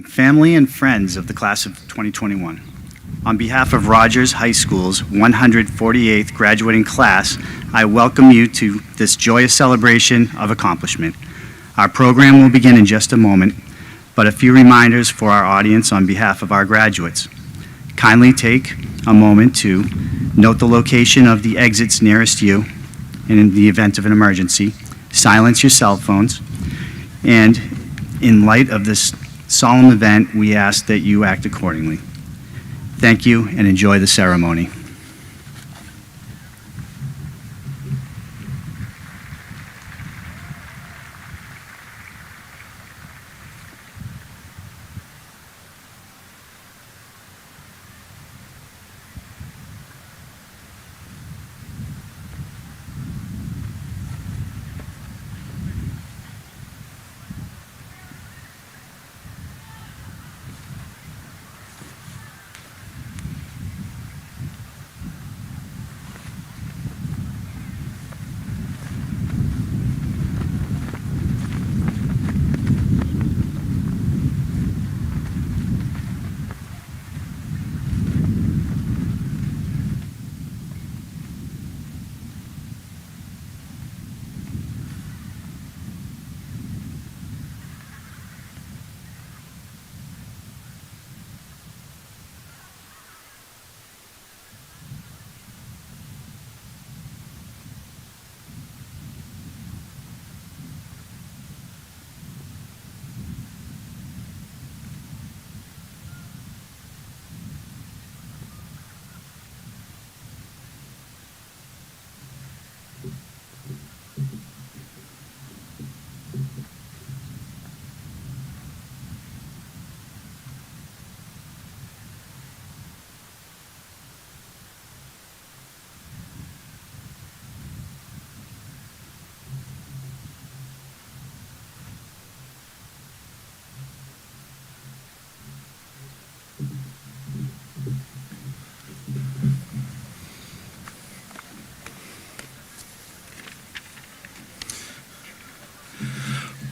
Family and friends of the class of 2021. On behalf of Rogers High School's 148th graduating class, I welcome you to this joyous celebration of accomplishment. Our program will begin in just a moment, but a few reminders for our audience on behalf of our graduates. Kindly take a moment to note the location of the exits nearest you, and in the event of an emergency, silence your cell phones, and in light of this solemn event, we ask that you act accordingly. Thank you and enjoy the ceremony.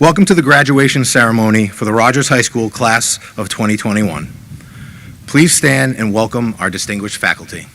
Welcome to the graduation ceremony for the Rogers High School class of 2021. Please stand and welcome our distinguished faculty.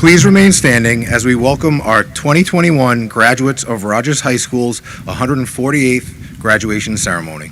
Please remain standing as we welcome our 2021 graduates of Rogers High School's 148th graduation ceremony.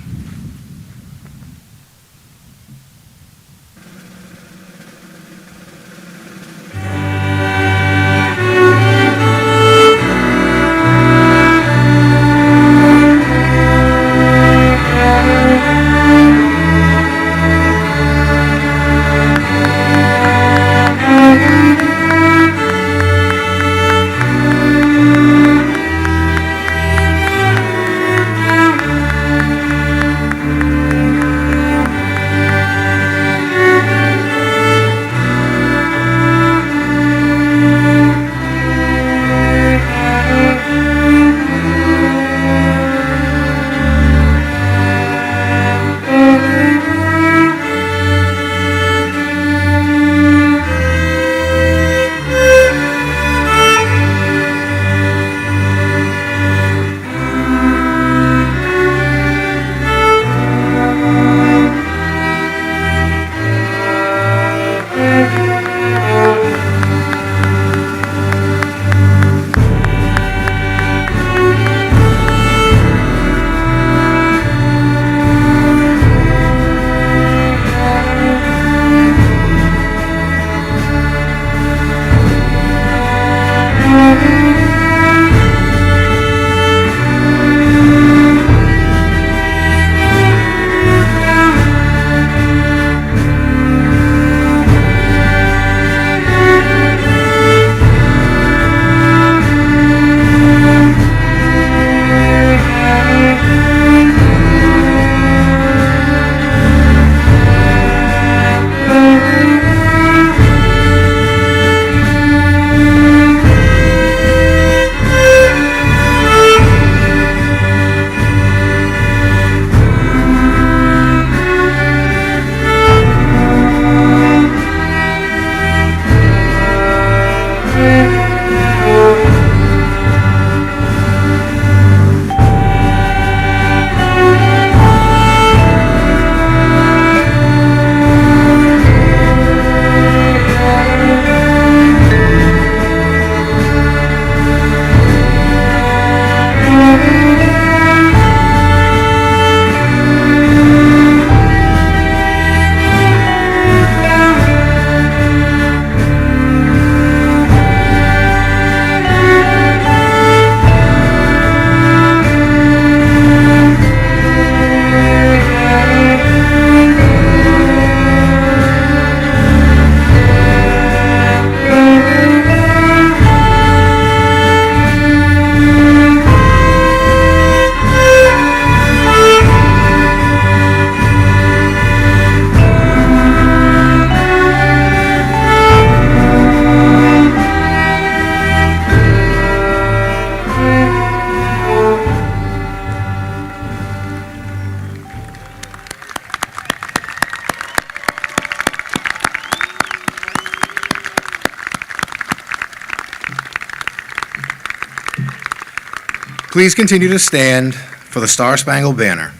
Please continue to stand for the Star Spangled Banner.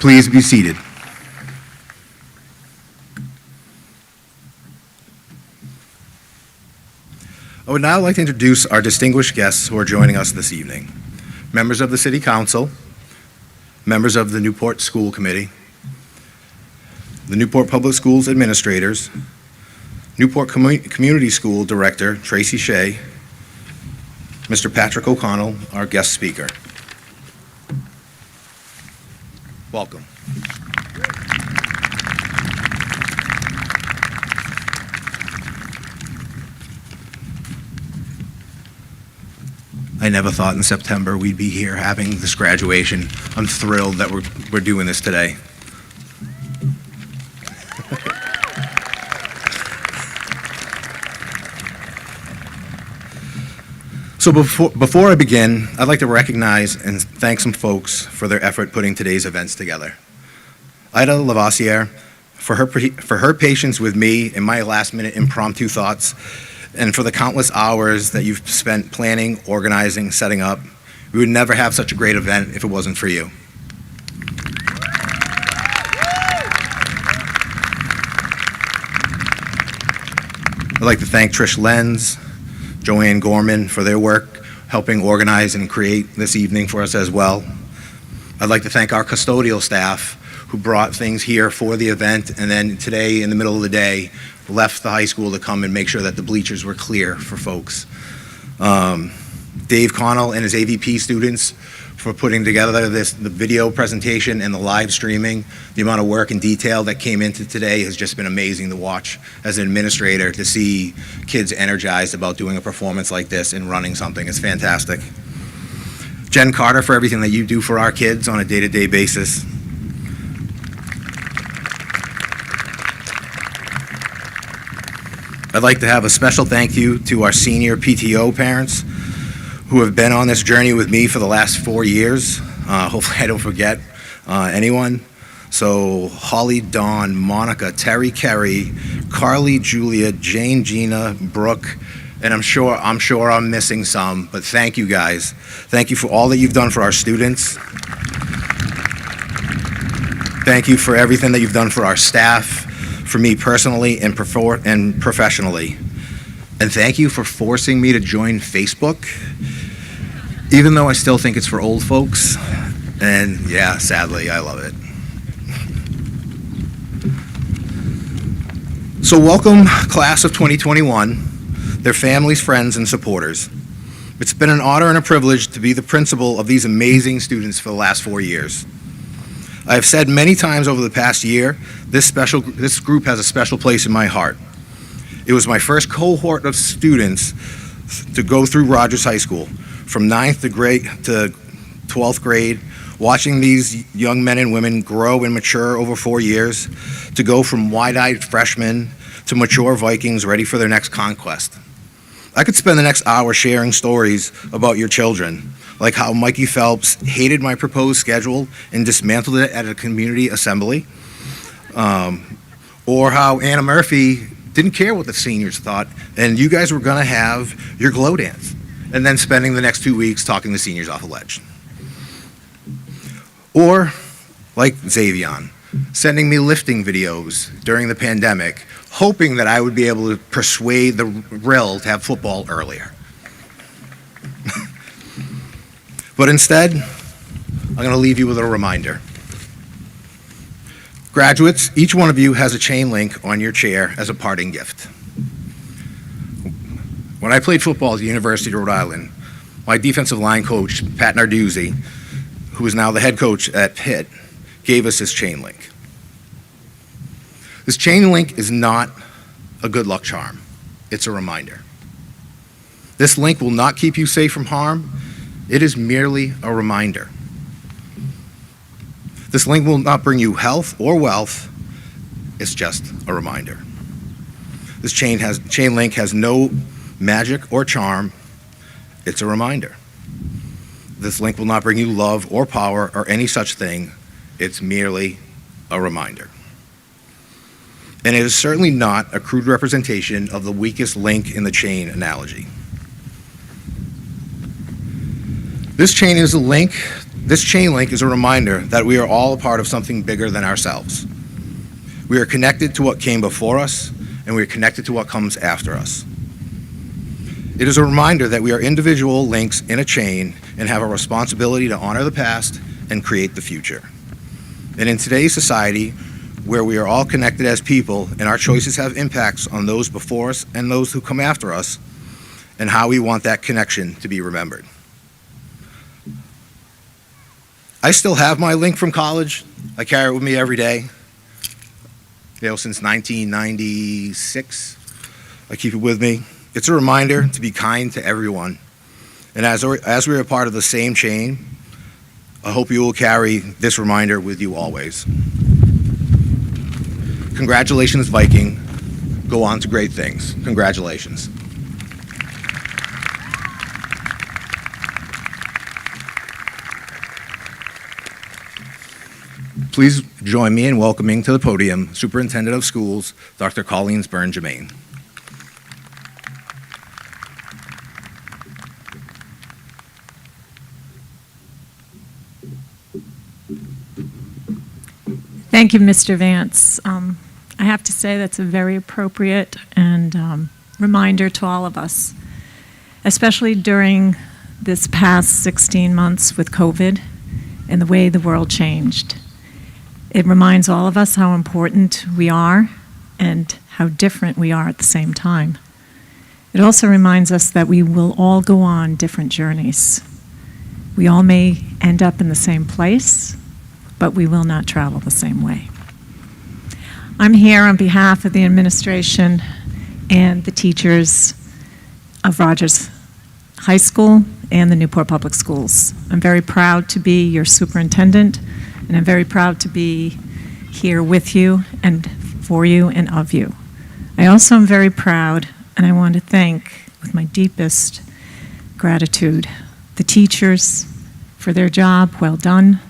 Please be seated. I would now like to introduce our distinguished guests who are joining us this evening. Members of the City Council, members of the Newport School Committee, the Newport Public Schools administrators, Newport Community School Director Tracy Shea, Mr. Patrick O'Connell, our guest speaker. Welcome. I never thought in September we'd be here having this graduation. I'm thrilled that we're doing this today. So before I begin, I'd like to recognize and thank some folks for their effort putting today's events together. Ida Lavoisier, for her patience with me and my last-minute impromptu thoughts, and for the countless hours that you've spent planning, organizing, setting up. We would never have such a great event if it wasn't for you. I'd like to thank Trish Lenz, Joanne Gorman for their work, helping organize and create this evening for us as well. I'd like to thank our custodial staff who brought things here for the event, and then today in the middle of the day, left the high school to come and make sure that the bleachers were clear for folks. Dave Connell and his AVP students for putting together the video presentation and the live streaming. The amount of work and detail that came into today has just been amazing to watch as an administrator, to see kids energized about doing a performance like this and running something. It's fantastic. Jen Carter for everything that you do for our kids on a day-to-day basis. I'd like to have a special thank you to our senior PTO parents who have been on this journey with me for the last 4 years. Hopefully I don't forget anyone. So Holly, Dawn, Monica, Terry, Kerry, Carly, Julia, Jane, Gina, Brooke, and I'm sure I'm missing some, but thank you guys. Thank you for all that you've done for our students. Thank you for everything that you've done for our staff, for me personally and professionally. And thank you for forcing me to join Facebook, even though I still think it's for old folks. And yeah, sadly, I love it. So welcome, class of 2021, their families, friends, and supporters. It's been an honor and a privilege to be the principal of these amazing students for the last 4 years. I have said many times over the past year, this group has a special place in my heart. It was my first cohort of students to go through Rogers High School, from 9th to 12th grade, watching these young men and women grow and mature over 4 years, to go from wide-eyed freshmen to mature Vikings ready for their next conquest. I could spend the next hour sharing stories about your children, like how Mikey Phelps hated my proposed schedule and dismantled it at a community assembly, or how Anna Murphy didn't care what the seniors thought, and you guys were gonna have your glow dance. and then spending the next 2 weeks talking the seniors off a ledge. Or, like Xavion, sending me lifting videos during the pandemic, hoping that I would be able to persuade the RIL to have football earlier. But instead, I'm going to leave you with a reminder. Graduates, each one of you has a chain link on your chair as a parting gift. When I played football at the University of Rhode Island, my defensive line coach, Pat Narduzzi, who is now the head coach at Pitt, gave us this chain link. This chain link is not a good luck charm. It's a reminder. This link will not keep you safe from harm. It is merely a reminder. This link will not bring you health or wealth. It's just a reminder. This chain link has no magic or charm. It's a reminder. This link will not bring you love or power or any such thing. It's merely a reminder. And it is certainly not a crude representation of the weakest link in the chain analogy. This chain link is a reminder that we are all a part of something bigger than ourselves. We are connected to what came before us, and we are connected to what comes after us. It is a reminder that we are individual links in a chain and have a responsibility to honor the past and create the future. And in today's society, where we are all connected as people and our choices have impacts on those before us and those who come after us, and how we want that connection to be remembered. I still have my link from college. I carry it with me every day. Since 1996, I keep it with me. It's a reminder to be kind to everyone. And as we're a part of the same chain, I hope you will carry this reminder with you always. Congratulations, Viking. Go on to great things. Congratulations. Please join me in welcoming to the podium Superintendent of Schools, Dr. Colleen Byrne-Germain. Thank you, Mr. Vance. I have to say that's a very appropriate and reminder to all of us, especially during this past 16 months with COVID and the way the world changed. It reminds all of us how important we are and how different we are at the same time. It also reminds us that we will all go on different journeys. We all may end up in the same place, but we will not travel the same way. I'm here on behalf of the administration and the teachers of Rogers High School and the Newport Public Schools. I'm very proud to be your superintendent, and I'm very proud to be here with you and for you and of you. I also am very proud, and I want to thank, with my deepest gratitude, the teachers for their job well done,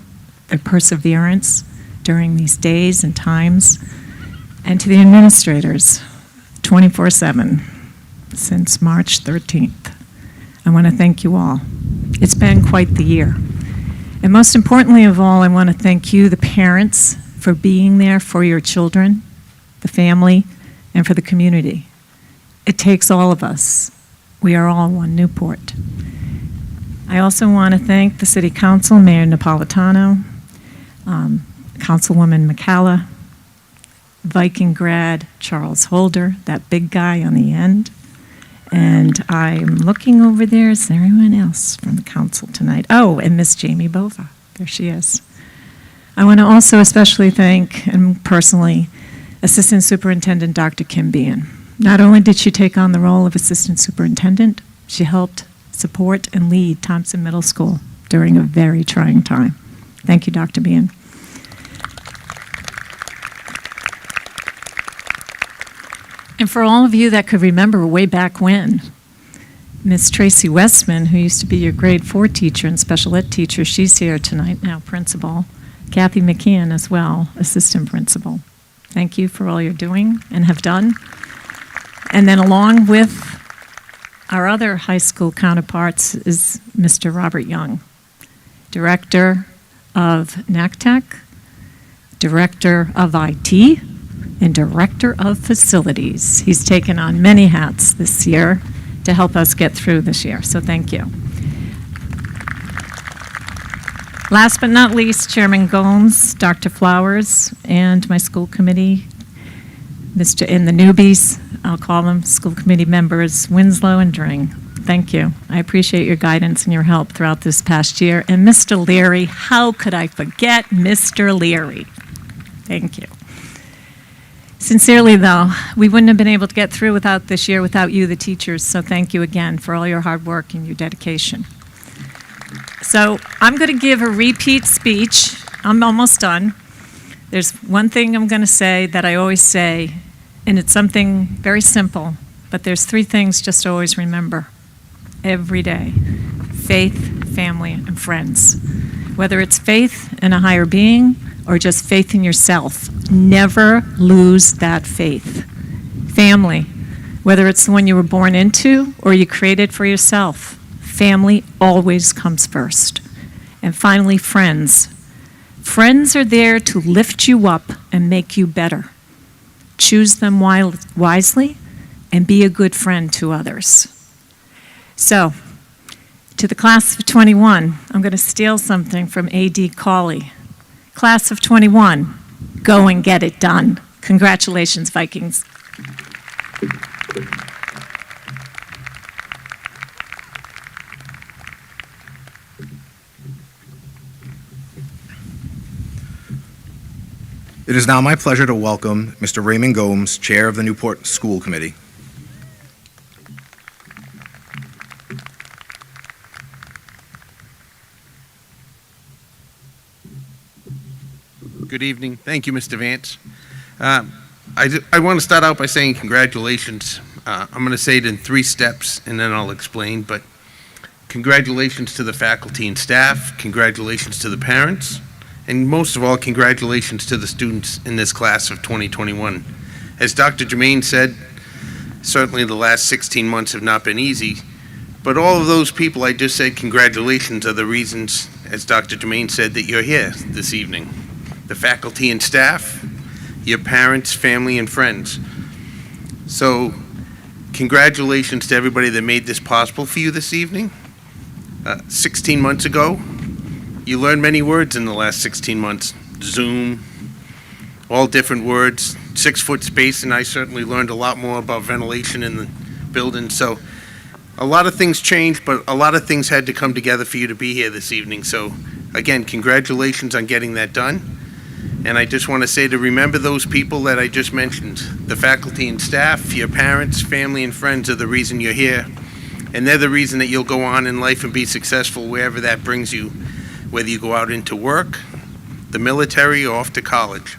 their perseverance during these days and times, and to the administrators 24/7 since March 13th. I want to thank you all. It's been quite the year. And most importantly of all, I want to thank you, the parents, for being there for your children, the family, and for the community. It takes all of us. We are all one Newport. I also want to thank the City Council, Mayor Napolitano, Councilwoman McCalla, Viking grad Charles Holder, that big guy on the end. And I'm looking over there. Is there anyone else from the council tonight? Oh, and Miss Jamie Bova. There she is. I want to also especially thank, and personally, Assistant Superintendent Dr. Kim Bean. Not only did she take on the role of Assistant Superintendent, she helped support and lead Thompson Middle School during a very trying time. Thank you, Dr. Bean. And for all of you that could remember way back when, Miss Tracy Westman, who used to be your grade 4 teacher and special ed teacher, she's here tonight, now principal. Kathy McKeon as well, assistant principal. Thank you for all you're doing and have done. And then along with our other high school counterparts is Mr. Robert Young, Director of NACTEC, Director of IT, and Director of Facilities. He's taken on many hats this year to help us get through this year, so thank you. Last but not least, Chairman Gomes, Dr. Flowers, and my school committee, and the newbies, I'll call them school committee members, Winslow and Dring. Thank you. I appreciate your guidance and your help throughout this past year. And Mr. Leary, how could I forget Mr. Leary? Thank you. Sincerely, though, we wouldn't have been able to get through without this year without you, the teachers, so thank you again for all your hard work and your dedication. So I'm going to give a repeat speech. I'm almost done. There's one thing I'm going to say that I always say, and it's something very simple, but there's three things just to always remember every day: faith, family, and friends. Whether it's faith in a higher being or just faith in yourself, never lose that faith. Family, whether it's the one you were born into or you created for yourself, family always comes first. And finally, friends. Friends are there to lift you up and make you better. Choose them wisely and be a good friend to others. So, to the class of 21, I'm going to steal something from A.D. Cawley. Class of 21, go and get it done. Congratulations, Vikings. It is now my pleasure to welcome Mr. Raymond Gomes, Chair of the Newport School Committee. Good evening. Thank you, Mr. Vance. I want to start out by saying congratulations. I'm going to say it in 3 steps, and then I'll explain, but congratulations to the faculty and staff, congratulations to the parents, and most of all, congratulations to the students in this class of 2021. As Dr. Germain said, certainly the last 16 months have not been easy, but all of those people I just said congratulations are the reasons, as Dr. Germain said, that you're here this evening. The faculty and staff, your parents, family, and friends. So, congratulations to everybody that made this possible for you this evening. 16 months ago, you learned many words in the last 16 months. Zoom, all different words, 6-foot space, and I certainly learned a lot more about ventilation in the building. So a lot of things changed, but a lot of things had to come together for you to be here this evening. So again, congratulations on getting that done. And I just want to say to remember those people that I just mentioned. The faculty and staff, your parents, family, and friends are the reason you're here. And they're the reason that you'll go on in life and be successful wherever that brings you, whether you go out into work, the military, or off to college.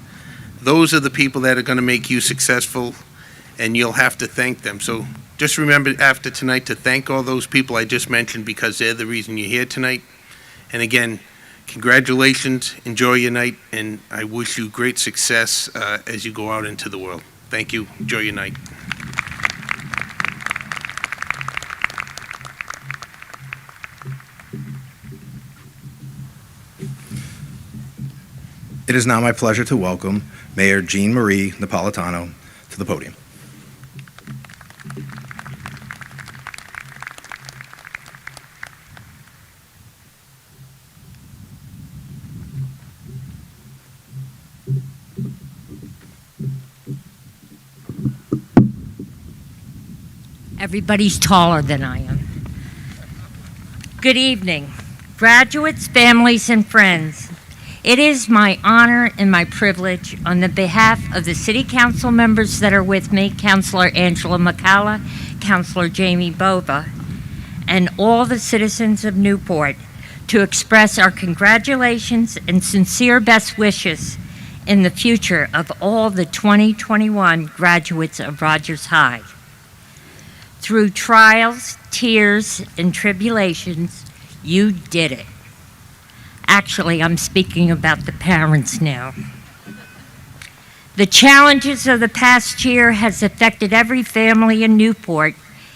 Those are the people that are going to make you successful, and you'll have to thank them. So just remember after tonight to thank all those people I just mentioned, because they're the reason you're here tonight. And again, congratulations, enjoy your night, and I wish you great success as you go out into the world. Thank you. Enjoy your night. It is now my pleasure to welcome Mayor Jean Marie Napolitano to the podium. Everybody's taller than I am. Good evening, graduates, families, and friends. It is my honor and my privilege, on the behalf of the City Council members that are with me, Councilor Angela McCalla, Councilor Jamie Bova, and all the citizens of Newport, to express our congratulations and sincere best wishes in the future of all the 2021 graduates of Rogers High. Through trials, tears, and tribulations, you did it. Actually, I'm speaking about the parents now. The challenges of the past year has affected every family in Newport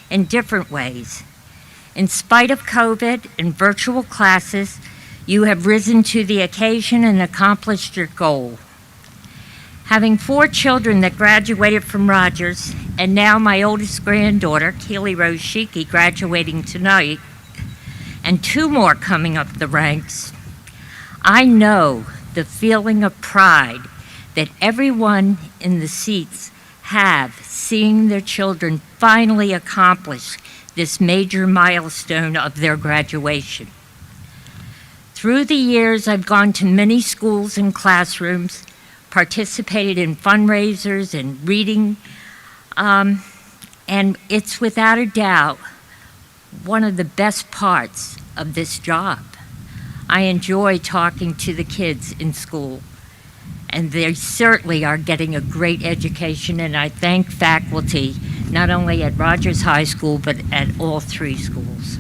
in different ways. In spite of COVID and virtual classes, you have risen to the occasion and accomplished your goal. Having 4 children that graduated from Rogers, and now my oldest granddaughter, Keely Rose Sheikey, graduating tonight, and 2 more coming up the ranks, I know the feeling of pride that everyone in the seats have seeing their children finally accomplish this major milestone of their graduation. Through the years, I've gone to many schools and classrooms, participated in fundraisers and reading, and it's without a doubt one of the best parts of this job. I enjoy talking to the kids in school, and they certainly are getting a great education, and I thank faculty, not only at Rogers High School, but at all 3 schools.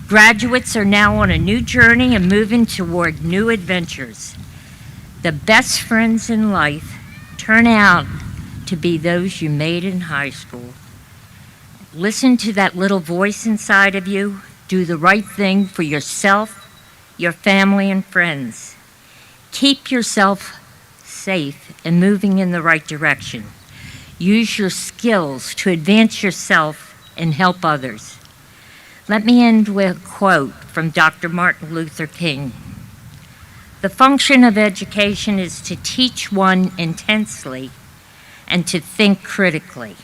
Graduates are now on a new journey and moving toward new adventures. The best friends in life turn out to be those you made in high school. Listen to that little voice inside of you. Do the right thing for yourself, your family, and friends. Keep yourself safe and moving in the right direction. Use your skills to advance yourself and help others. Let me end with a quote from Dr. Martin Luther King. The function of education is to teach one intensely and to think critically.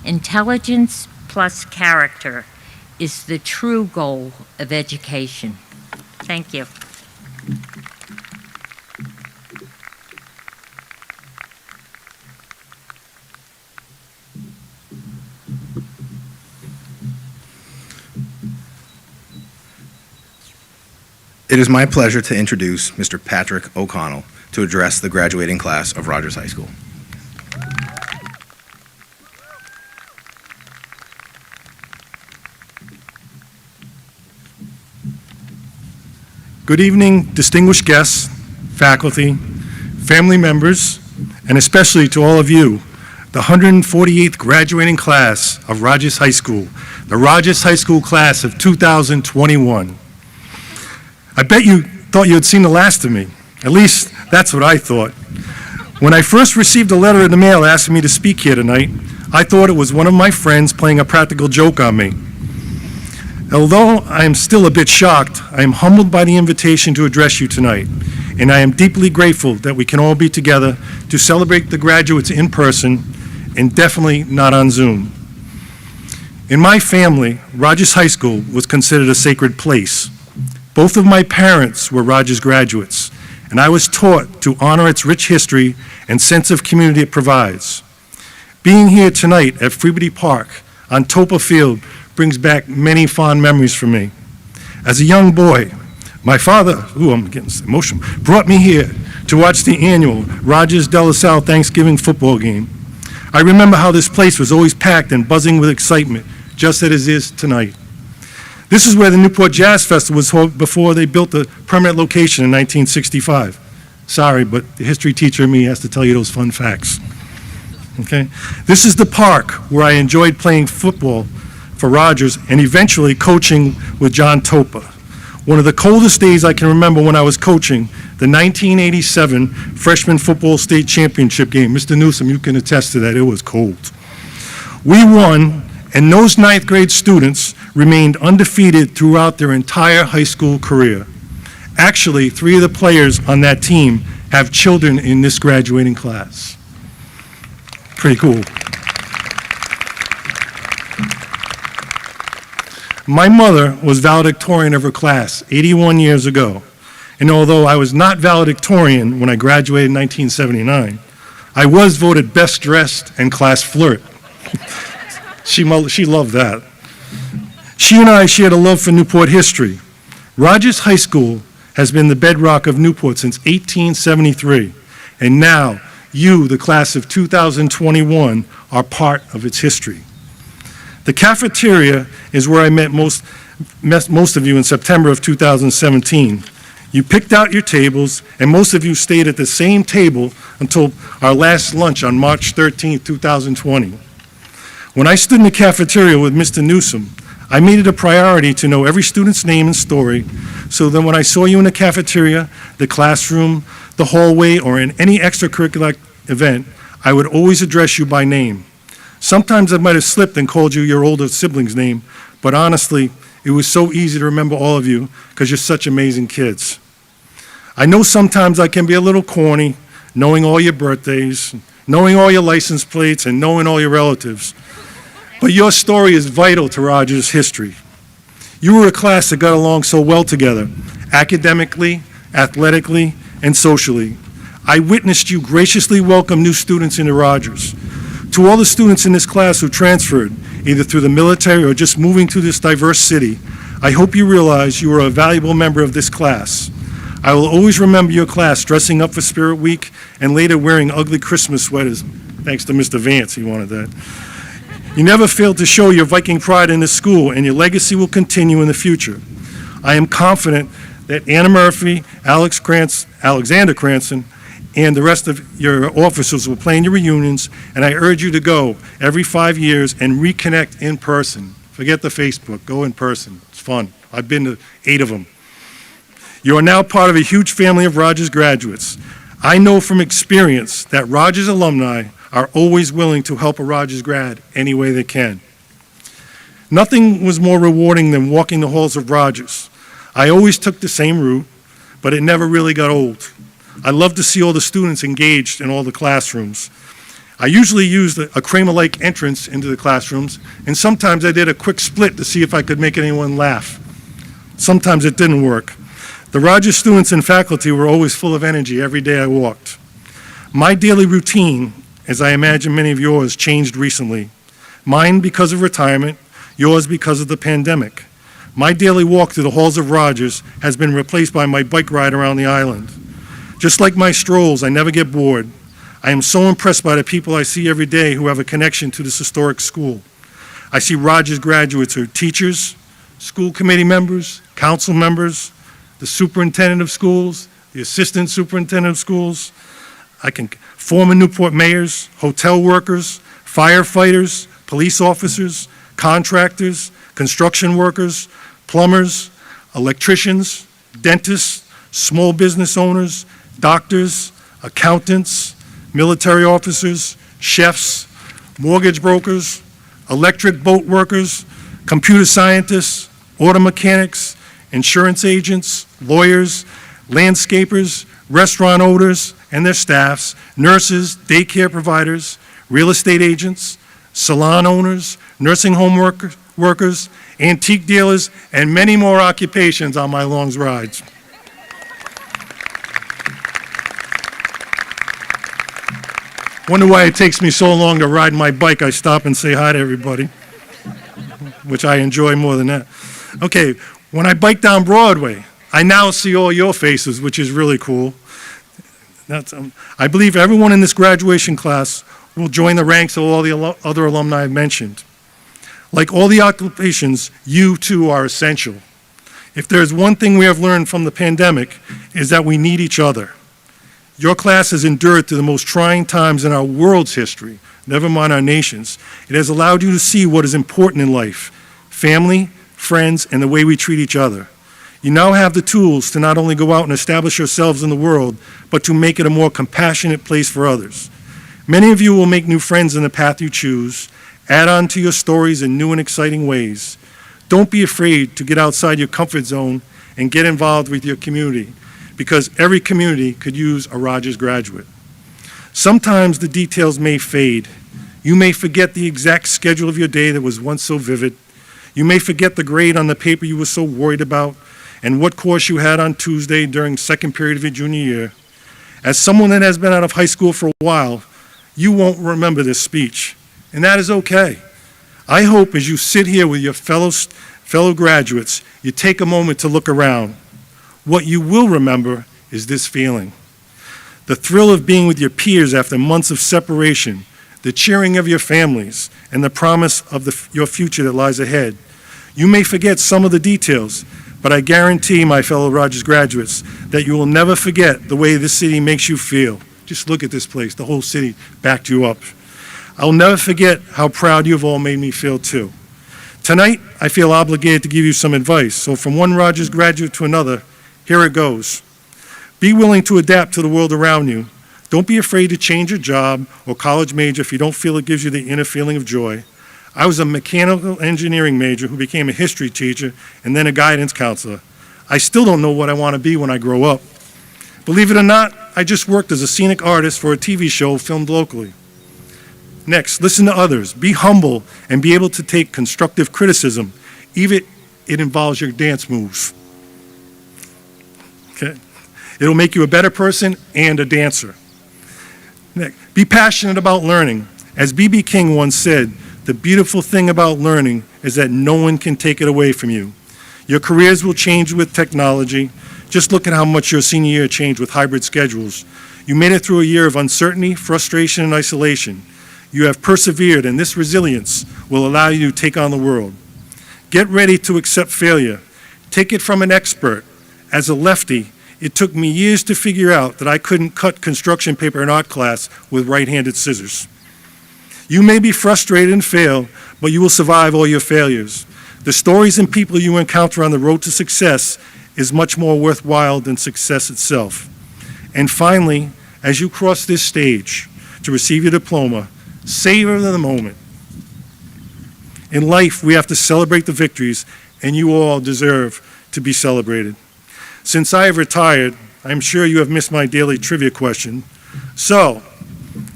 Intelligence plus character is the true goal of education. Thank you. It is my pleasure to introduce Mr. Patrick O'Connell to address the graduating class of Rogers High School. Good evening, distinguished guests, faculty, family members, and especially to all of you, the 148th graduating class of Rogers High School, the Rogers High School class of 2021. I bet you thought you had seen the last of me. At least, that's what I thought. When I first received a letter in the mail asking me to speak here tonight, I thought it was one of my friends playing a practical joke on me. Although I am still a bit shocked, I am humbled by the invitation to address you tonight, and I am deeply grateful that we can all be together to celebrate the graduates in person and definitely not on Zoom. In my family, Rogers High School was considered a sacred place. Both of my parents were Rogers graduates, and I was taught to honor its rich history and sense of community it provides. Being here tonight at Freebody Park on Topa Field brings back many fond memories for me. As a young boy, my father, I'm getting emotional, brought me here to watch the annual Rogers De La Salle Thanksgiving football game. I remember how this place was always packed and buzzing with excitement, just as it is tonight. This is where the Newport Jazz Festival was held before they built the permanent location in 1965. Sorry, but the history teacher in me has to tell you those fun facts. Okay? This is the park where I enjoyed playing football for Rogers and eventually coaching with John Topa. One of the coldest days I can remember when I was coaching the 1987 freshman football state championship game. Mr. Newsom, you can attest to that. It was cold. We won, and those 9th grade students remained undefeated throughout their entire high school career. Actually, 3 of the players on that team have children in this graduating class. Pretty cool. My mother was valedictorian of her class 81 years ago, and although I was not valedictorian when I graduated in 1979, I was voted best dressed and class flirt. She loved that. She and I shared a love for Newport history. Rogers High School has been the bedrock of Newport since 1873, and now you, the class of 2021, are part of its history. The cafeteria is where I met most of you in September of 2017. You picked out your tables, and most of you stayed at the same table until our last lunch on March 13, 2020. When I stood in the cafeteria with Mr. Newsom, I made it a priority to know every student's name and story, so that when I saw you in the cafeteria, the classroom, the hallway, or in any extracurricular event, I would always address you by name. Sometimes I might have slipped and called you your older sibling's name, but honestly, it was so easy to remember all of you because you're such amazing kids. I know sometimes I can be a little corny, knowing all your birthdays, knowing all your license plates, and knowing all your relatives. But your story is vital to Rogers' history. You were a class that got along so well together, academically, athletically, and socially. I witnessed you graciously welcome new students into Rogers. To all the students in this class who transferred, either through the military or just moving to this diverse city, I hope you realize you are a valuable member of this class. I will always remember your class dressing up for Spirit Week and later wearing ugly Christmas sweaters. Thanks to Mr. Vance, he wanted that. You never failed to show your Viking pride in this school, and your legacy will continue in the future. I am confident that Anna Murphy, Alexander Cranston, and the rest of your officers will plan your reunions, and I urge you to go every 5 years and reconnect in person. Forget the Facebook, go in person. It's fun. I've been to 8 of them. You are now part of a huge family of Rogers graduates. I know from experience that Rogers alumni are always willing to help a Rogers grad any way they can. Nothing was more rewarding than walking the halls of Rogers. I always took the same route, but it never really got old. I love to see all the students engaged in all the classrooms. I usually used a Kramer-like entrance into the classrooms, and sometimes I did a quick split to see if I could make anyone laugh. Sometimes it didn't work. The Rogers students and faculty were always full of energy every day I walked. My daily routine, as I imagine many of yours, changed recently. Mine because of retirement, yours because of the pandemic. My daily walk through the halls of Rogers has been replaced by my bike ride around the island. Just like my strolls, I never get bored. I am so impressed by the people I see every day who have a connection to this historic school. I see Rogers graduates who are teachers, school committee members, council members, the superintendent of schools, the assistant superintendent of schools. I can former Newport mayors, hotel workers, firefighters, police officers, contractors, construction workers, plumbers, electricians, dentists, small business owners, doctors, accountants, military officers, chefs, mortgage brokers, electric boat workers, computer scientists, auto mechanics, insurance agents, lawyers, landscapers, restaurant owners and their staffs, nurses, daycare providers, real estate agents, salon owners, nursing home workers, antique dealers, and many more occupations on my long rides. Wonder why it takes me so long to ride my bike. I stop and say hi to everybody, which I enjoy more than that. Okay, when I bike down Broadway, I now see all your faces, which is really cool. I believe everyone in this graduation class will join the ranks of all the other alumni I've mentioned. Like all the occupations, you too are essential. If there's one thing we have learned from the pandemic, is that we need each other. Your class has endured through the most trying times in our world's history, never mind our nation's. It has allowed you to see what is important in life: family, friends, and the way we treat each other. You now have the tools to not only go out and establish yourselves in the world, but to make it a more compassionate place for others. Many of you will make new friends in the path you choose, add on to your stories in new and exciting ways. Don't be afraid to get outside your comfort zone and get involved with your community, because every community could use a Rogers graduate. Sometimes the details may fade. You may forget the exact schedule of your day that was once so vivid. You may forget the grade on the paper you were so worried about, and what course you had on Tuesday during second period of your junior year. As someone that has been out of high school for a while, you won't remember this speech, and that is okay. I hope as you sit here with your fellow graduates, you take a moment to look around. What you will remember is this feeling: the thrill of being with your peers after months of separation, the cheering of your families, and the promise of your future that lies ahead. You may forget some of the details, but I guarantee, my fellow Rogers graduates, that you will never forget the way this city makes you feel. Just look at this place. The whole city backed you up. I'll never forget how proud you've all made me feel too. Tonight, I feel obligated to give you some advice. So from one Rogers graduate to another, here it goes. Be willing to adapt to the world around you. Don't be afraid to change your job or college major if you don't feel it gives you the inner feeling of joy. I was a mechanical engineering major who became a history teacher and then a guidance counselor. I still don't know what I want to be when I grow up. Believe it or not, I just worked as a scenic artist for a TV show filmed locally. Next, listen to others. Be humble and be able to take constructive criticism, even if it involves your dance moves. Okay? It'll make you a better person and a dancer. Next, be passionate about learning. As B.B. King once said, the beautiful thing about learning is that no one can take it away from you. Your careers will change with technology. Just look at how much your senior year changed with hybrid schedules. You made it through a year of uncertainty, frustration, and isolation. You have persevered, and this resilience will allow you to take on the world. Get ready to accept failure. Take it from an expert. As a lefty, it took me years to figure out that I couldn't cut construction paper in art class with right-handed scissors. You may be frustrated and fail, but you will survive all your failures. The stories and people you encounter on the road to success is much more worthwhile than success itself. And finally, as you cross this stage to receive your diploma, savor the moment. In life, we have to celebrate the victories, and you all deserve to be celebrated. Since I have retired, I'm sure you have missed my daily trivia question. So,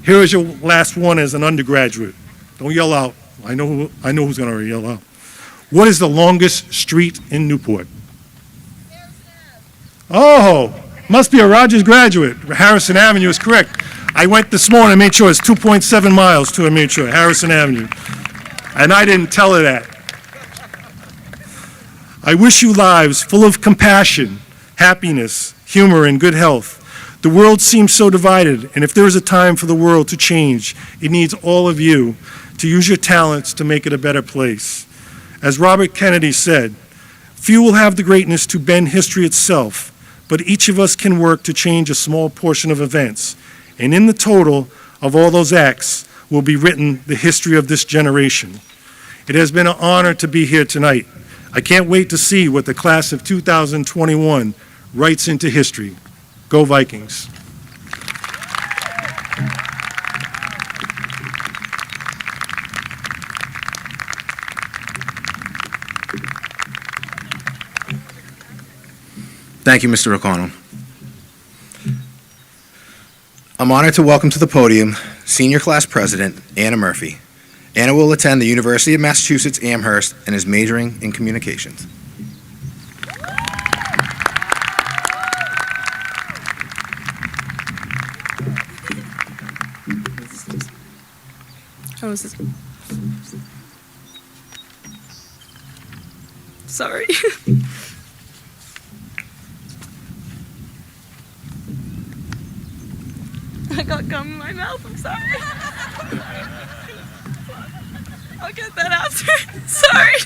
here is your last one as an undergraduate. Don't yell out. I know who's going to yell out. What is the longest street in Newport? Oh, must be a Rogers graduate. Harrison Avenue is correct. I went this morning and made sure it's 2.7 miles to Harrison Avenue. And I didn't tell her that. I wish you lives full of compassion, happiness, humor, and good health. The world seems so divided, and if there is a time for the world to change, it needs all of you to use your talents to make it a better place. As Robert Kennedy said, few will have the greatness to bend history itself, but each of us can work to change a small portion of events. And in the total of all those acts will be written the history of this generation. It has been an honor to be here tonight. I can't wait to see what the class of 2021 writes into history. Go Vikings. Thank you, Mr. O'Connell. I'm honored to welcome to the podium Senior Class President Anna Murphy. Anna will attend the University of Massachusetts Amherst and is majoring in communications. Oh, is this? Sorry. I got gum in my mouth. I'm sorry. I'll get that after. Sorry.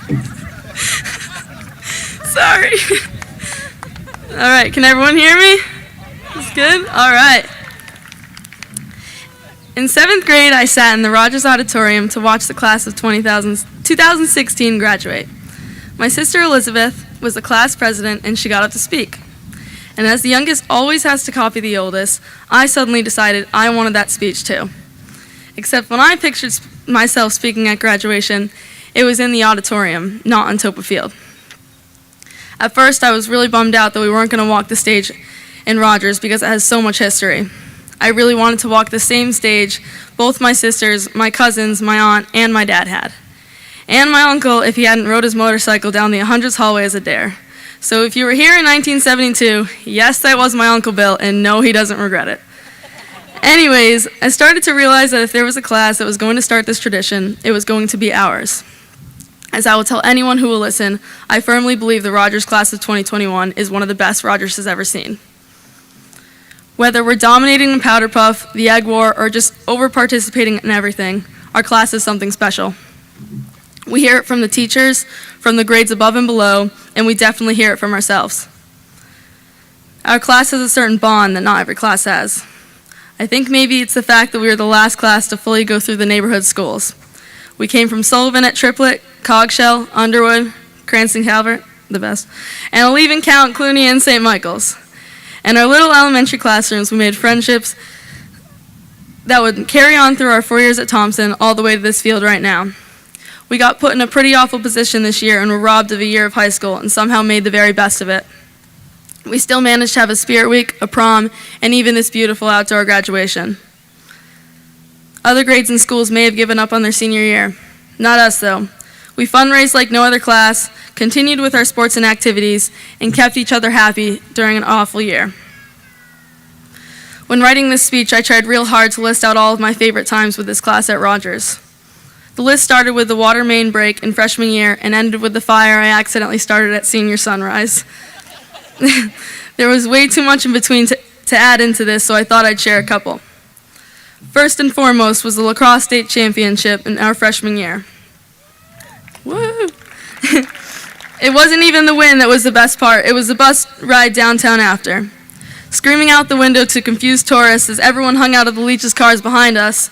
Sorry. All right. Can everyone hear me? That's good. All right. In 7th grade, I sat in the Rogers Auditorium to watch the class of 2016 graduate. My sister Elizabeth was the class president, and she got up to speak. And as the youngest always has to copy the oldest, I suddenly decided I wanted that speech too. Except when I pictured myself speaking at graduation, it was in the auditorium, not on Topa Field. At first, I was really bummed out that we weren't going to walk the stage in Rogers because it has so much history. I really wanted to walk the same stage both my sisters, my cousins, my aunt, and my dad had. And my uncle if he hadn't rode his motorcycle down the 100s hallway as a dare. So if you were here in 1972, yes, that was my Uncle Bill, and no, he doesn't regret it. Anyways, I started to realize that if there was a class that was going to start this tradition, it was going to be ours. As I will tell anyone who will listen, I firmly believe the Rogers class of 2021 is one of the best Rogers has ever seen. Whether we're dominating the Powder Puff, the Egg War, or just over-participating in everything, our class is something special. We hear it from the teachers, from the grades above and below, and we definitely hear it from ourselves. Our class has a certain bond that not every class has. I think maybe it's the fact that we were the last class to fully go through the neighborhood schools. We came from Sullivan at Triplet, Cogshell, Underwood, Cranston Calvert, the best, and I'll even count Cluny and St. Michael's. In our little elementary classrooms, we made friendships that would carry on through our 4 years at Thompson all the way to this field right now. We got put in a pretty awful position this year and were robbed of a year of high school and somehow made the very best of it. We still managed to have a spirit week, a prom, and even this beautiful outdoor graduation. Other grades and schools may have given up on their senior year. Not us, though. We fundraised like no other class, continued with our sports and activities, and kept each other happy during an awful year. When writing this speech, I tried real hard to list out all of my favorite times with this class at Rogers. The list started with the water main break in freshman year and ended with the fire I accidentally started at senior sunrise. There was way too much in between to add into this, so I thought I'd share a couple. First and foremost was the lacrosse state championship in our freshman year. Woo! It wasn't even the win that was the best part. It was the bus ride downtown after. Screaming out the window to confuse tourists as everyone hung out of the Leach's cars behind us,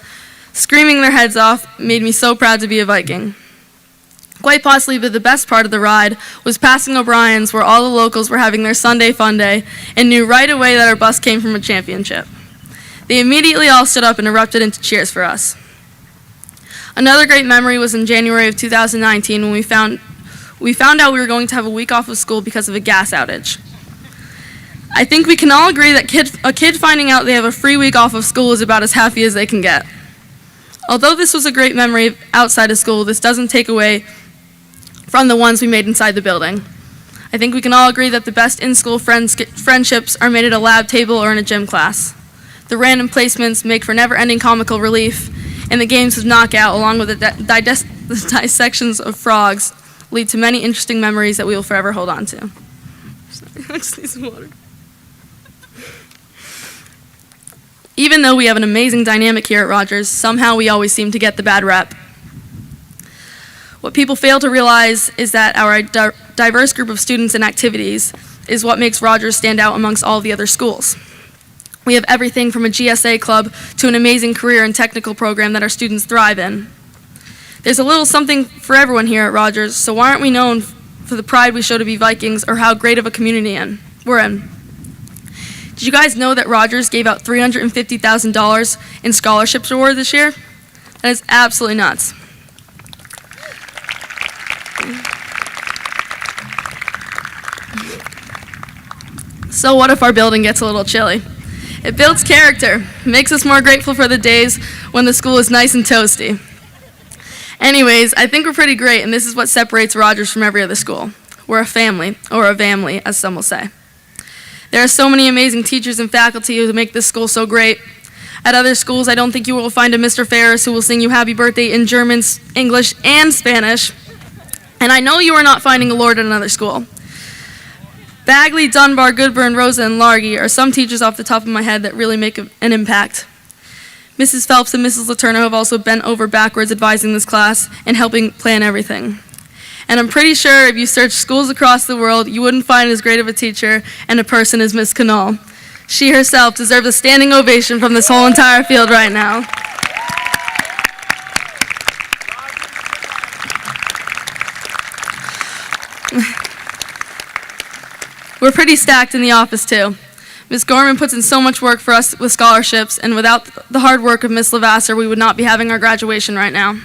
screaming their heads off, made me so proud to be a Viking. Quite possibly, but the best part of the ride was passing O'Brien's, where all the locals were having their Sunday fun day and knew right away that our bus came from a championship. They immediately all stood up and erupted into cheers for us. Another great memory was in January of 2019 when we found out we were going to have a week off of school because of a gas outage. I think we can all agree that a kid finding out they have a free week off of school is about as happy as they can get. Although this was a great memory outside of school, this doesn't take away from the ones we made inside the building. I think we can all agree that the best in-school friendships are made at a lab table or in a gym class. The random placements make for never-ending comical relief, and the games of knockout, along with the dissections of frogs, lead to many interesting memories that we will forever hold on to. I just need some water. Even though we have an amazing dynamic here at Rogers, somehow we always seem to get the bad rep. What people fail to realize is that our diverse group of students and activities is what makes Rogers stand out amongst all the other schools. We have everything from a GSA club to an amazing career and technical program that our students thrive in. There's a little something for everyone here at Rogers, so why aren't we known for the pride we show to be Vikings or how great of a community we're in? Did you guys know that Rogers gave out $350,000 in scholarships award this year? That is absolutely nuts. So what if our building gets a little chilly? It builds character, makes us more grateful for the days when the school is nice and toasty. Anyways, I think we're pretty great, and this is what separates Rogers from every other school. We're a family, or a family, as some will say. There are so many amazing teachers and faculty who make this school so great. At other schools, I don't think you will find a Mr. Ferris who will sing you happy birthday in German, English, and Spanish. And I know you are not finding a Lord at another school. Bagley, Dunbar, Goodburn, Rosa, and Largy are some teachers off the top of my head that really make an impact. Mrs. Phelps and Mrs. Letourneau have also bent over backwards advising this class and helping plan everything. And I'm pretty sure if you search schools across the world, you wouldn't find as great of a teacher and a person as Miss Canal. She herself deserves a standing ovation from this whole entire field right now. We're pretty stacked in the office, too. Ms. Gorman puts in so much work for us with scholarships, and without the hard work of Ms. Lavasser, we would not be having our graduation right now.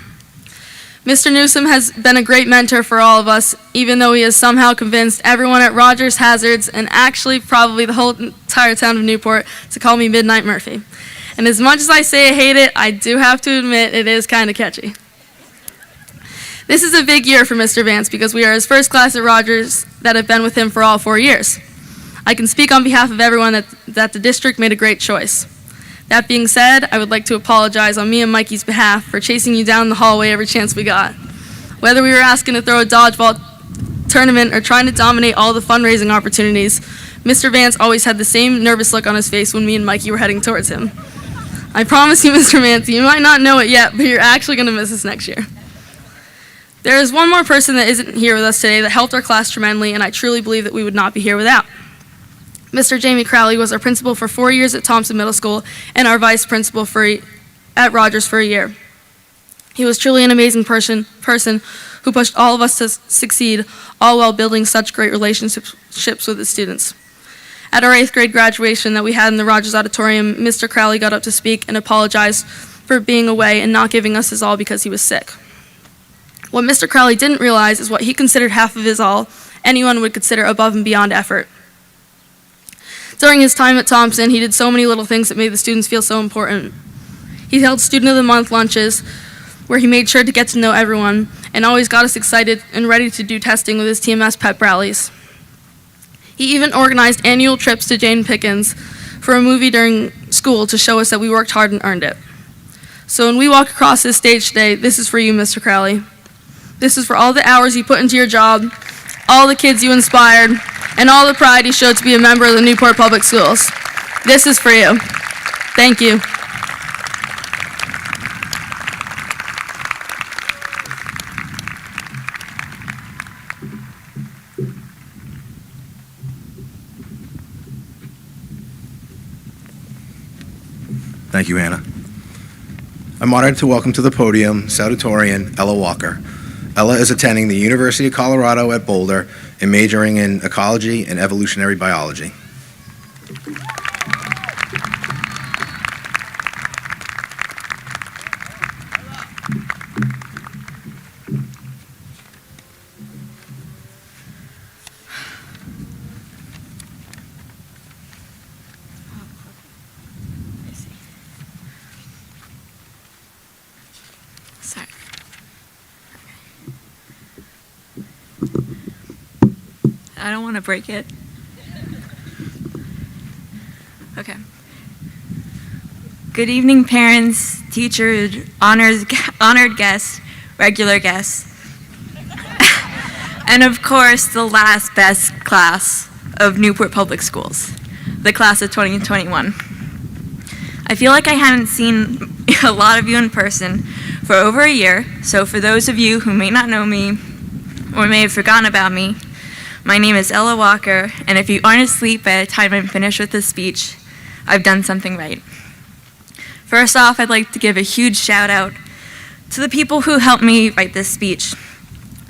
Mr. Newsom has been a great mentor for all of us, even though he has somehow convinced everyone at Rogers Hazards, and actually probably the whole entire town of Newport, to call me Midnight Murphy. And as much as I say I hate it, I do have to admit it is kind of catchy. This is a big year for Mr. Vance because we are his first class at Rogers that have been with him for all 4 years. I can speak on behalf of everyone that the district made a great choice. That being said, I would like to apologize on me and Mikey's behalf for chasing you down the hallway every chance we got. Whether we were asking to throw a dodgeball tournament or trying to dominate all the fundraising opportunities, Mr. Vance always had the same nervous look on his face when me and Mikey were heading towards him. I promise you, Mr. Vance, you might not know it yet, but you're actually going to miss us next year. There is one more person that isn't here with us today that helped our class tremendously, and I truly believe that we would not be here without. Mr. Jamie Crowley was our principal for 4 years at Thompson Middle School and our vice principal at Rogers for a year. He was truly an amazing person who pushed all of us to succeed, all while building such great relationships with his students. At our 8th grade graduation that we had in the Rogers Auditorium, Mr. Crowley got up to speak and apologized for being away and not giving us his all because he was sick. What Mr. Crowley didn't realize is what he considered half of his all anyone would consider above and beyond effort. During his time at Thompson, he did so many little things that made the students feel so important. He held Student of the Month lunches, where he made sure to get to know everyone, and always got us excited and ready to do testing with his TMS pep rallies. He even organized annual trips to Jane Pickens for a movie during school to show us that we worked hard and earned it. So when we walk across this stage today, this is for you, Mr. Crowley. This is for all the hours you put into your job, all the kids you inspired, and all the pride you showed to be a member of the Newport Public Schools. This is for you. Thank you. Thank you, Anna. I'm honored to welcome to the podium salutatorian Ella Walker. Ella is attending the University of Colorado at Boulder and majoring in ecology and evolutionary biology. Sorry. I don't want to break it. Okay. Good evening, parents, teachers, honored guests, regular guests, and of course, the last best class of Newport Public Schools, the class of 2021. I feel like I haven't seen a lot of you in person for over a year, so for those of you who may not know me or may have forgotten about me, my name is Ella Walker, and if you aren't asleep by the time I'm finished with this speech, I've done something right. First off, I'd like to give a huge shout out to the people who helped me write this speech.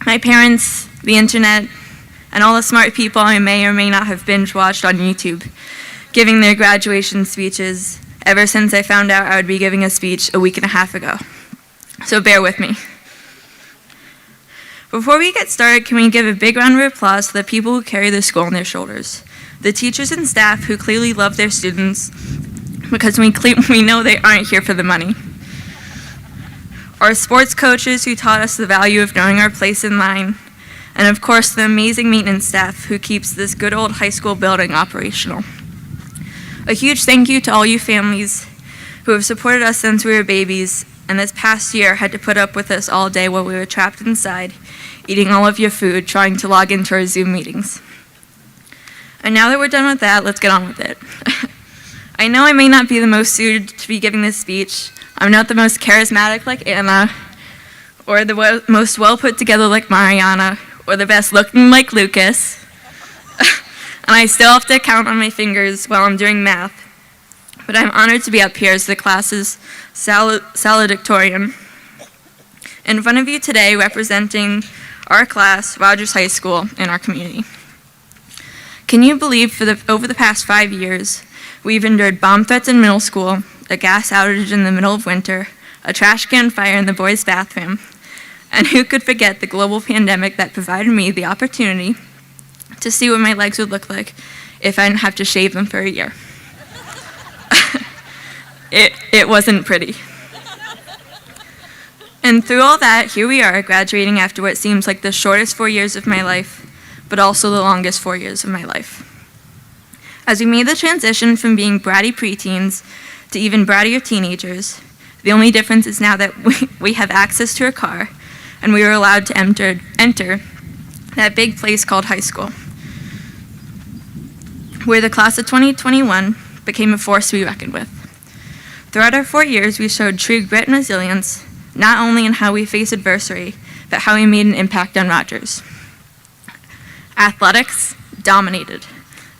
My parents, the internet, and all the smart people I may or may not have binge watched on YouTube, giving their graduation speeches ever since I found out I would be giving a speech a week and a half ago. So bear with me. Before we get started, can we give a big round of applause to the people who carry the school on their shoulders? The teachers and staff who clearly love their students because we know they aren't here for the money. Our sports coaches who taught us the value of knowing our place in line. And of course, the amazing maintenance staff who keeps this good old high school building operational. A huge thank you to all you families who have supported us since we were babies and this past year had to put up with us all day while we were trapped inside, eating all of your food, trying to log into our Zoom meetings. And now that we're done with that, let's get on with it. I know I may not be the most suited to be giving this speech. I'm not the most charismatic like Anna, or the most well put together like Mariana, or the best looking like Lucas. And I still have to count on my fingers while I'm doing math. But I'm honored to be up here as the class's salutatorian in front of you today representing our class, Rogers High School, and our community. Can you believe over the past 5 years, we've endured bomb threats in middle school, a gas outage in the middle of winter, a trash can fire in the boys' bathroom, and who could forget the global pandemic that provided me the opportunity to see what my legs would look like if I didn't have to shave them for a year. It wasn't pretty. And through all that, here we are, graduating after what seems like the shortest 4 years of my life, but also the longest 4 years of my life. As we made the transition from being bratty preteens to even brattier teenagers, the only difference is now that we have access to a car, and we were allowed to enter that big place called high school, where the class of 2021 became a force to be reckoned with. Throughout our 4 years, we showed true grit and resilience, not only in how we face adversity, but how we made an impact on Rogers. Athletics dominated.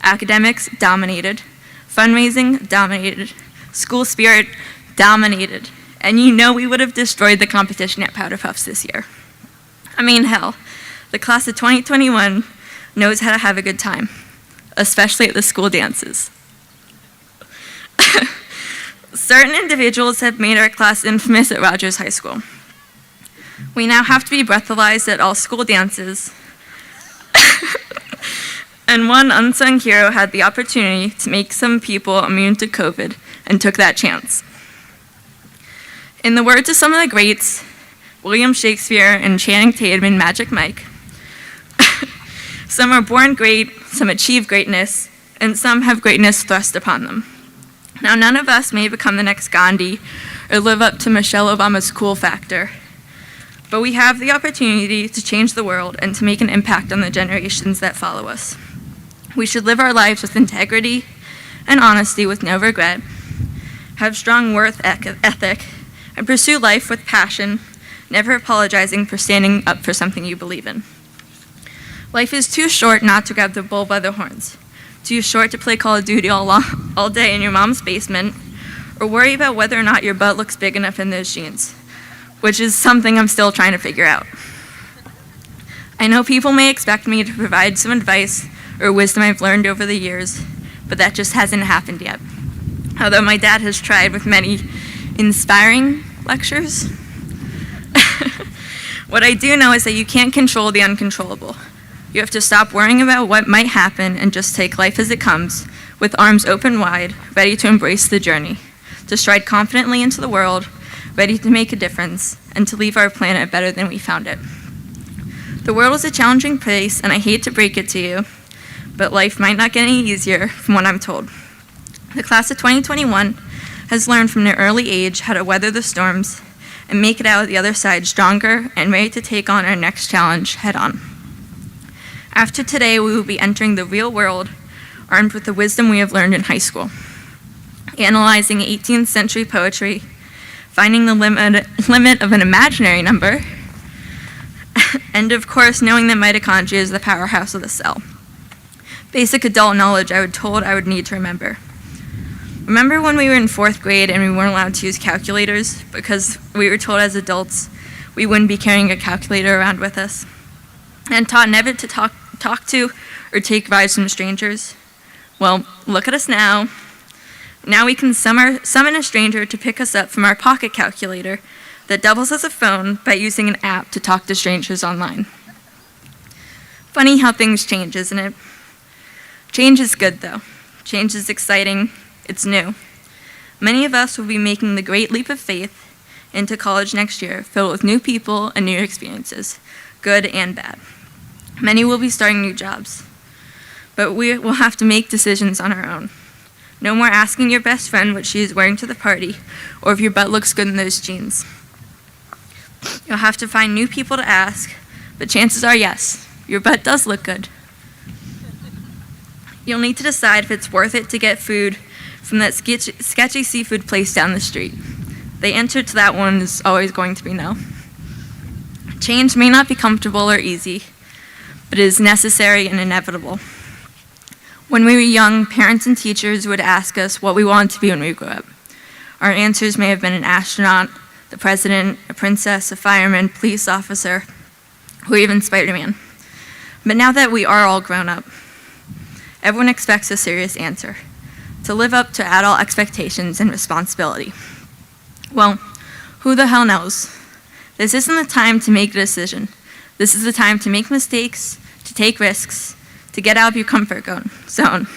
Academics dominated. Fundraising dominated. School spirit dominated. And you know we would have destroyed the competition at Powder Puffs this year. I mean, hell, the class of 2021 knows how to have a good time, especially at the school dances. Certain individuals have made our class infamous at Rogers High School. We now have to be breathalyzed at all school dances. And one unsung hero had the opportunity to make some people immune to COVID and took that chance. In the words of some of the greats, William Shakespeare and Channing Tatum and Magic Mike, some are born great, some achieve greatness, and some have greatness thrust upon them. Now, none of us may become the next Gandhi or live up to Michelle Obama's cool factor, but we have the opportunity to change the world and to make an impact on the generations that follow us. We should live our lives with integrity and honesty with no regret, have strong worth ethic, and pursue life with passion, never apologizing for standing up for something you believe in. Life is too short not to grab the bull by the horns, too short to play Call of Duty all day in your mom's basement, or worry about whether or not your butt looks big enough in those jeans, which is something I'm still trying to figure out. I know people may expect me to provide some advice or wisdom I've learned over the years, but that just hasn't happened yet. Although my dad has tried with many inspiring lectures. What I do know is that you can't control the uncontrollable. You have to stop worrying about what might happen and just take life as it comes, with arms open wide, ready to embrace the journey, to stride confidently into the world, ready to make a difference, and to leave our planet better than we found it. The world is a challenging place, and I hate to break it to you, but life might not get any easier from what I'm told. The class of 2021 has learned from an early age how to weather the storms and make it out the other side stronger and ready to take on our next challenge head on. After today, we will be entering the real world, armed with the wisdom we have learned in high school, analyzing 18th century poetry, finding the limit of an imaginary number, and of course, knowing that mitochondria is the powerhouse of the cell. Basic adult knowledge I was told I would need to remember. Remember when we were in 4th grade and we weren't allowed to use calculators because we were told as adults we wouldn't be carrying a calculator around with us? And taught never to talk to or take rides from strangers? Well, look at us now. Now we can summon a stranger to pick us up from our pocket calculator that doubles as a phone by using an app to talk to strangers online. Funny how things change, isn't it? Change is good, though. Change is exciting. It's new. Many of us will be making the great leap of faith into college next year, filled with new people and new experiences, good and bad. Many will be starting new jobs, but we will have to make decisions on our own. No more asking your best friend what she is wearing to the party, or if your butt looks good in those jeans. You'll have to find new people to ask, but chances are yes, your butt does look good. You'll need to decide if it's worth it to get food from that sketchy seafood place down the street. The answer to that one is always going to be no. Change may not be comfortable or easy, but it is necessary and inevitable. When we were young, parents and teachers would ask us what we wanted to be when we grew up. Our answers may have been an astronaut, the president, a princess, a fireman, police officer, or even Spider-Man. But now that we are all grown up, everyone expects a serious answer, to live up to adult expectations and responsibility. Well, who the hell knows? This isn't the time to make a decision. This is the time to make mistakes, to take risks, to get out of your comfort zone.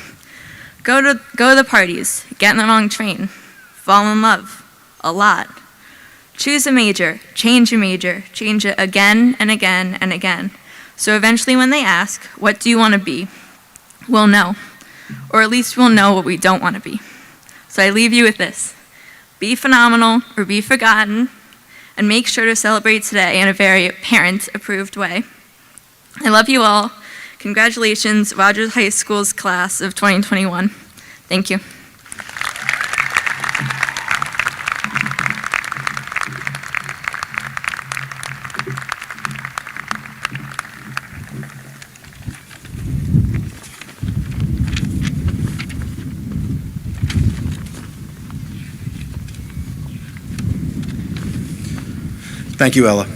Go to the parties, get in the wrong train, fall in love, a lot. Choose a major, change it again and again and again. So eventually when they ask, what do you want to be? We'll know, or at least we'll know what we don't want to be. So I leave you with this. Be phenomenal or be forgotten, and make sure to celebrate today in a very parent-approved way. I love you all. Congratulations, Rogers High School's class of 2021. Thank you. Thank you, Ella.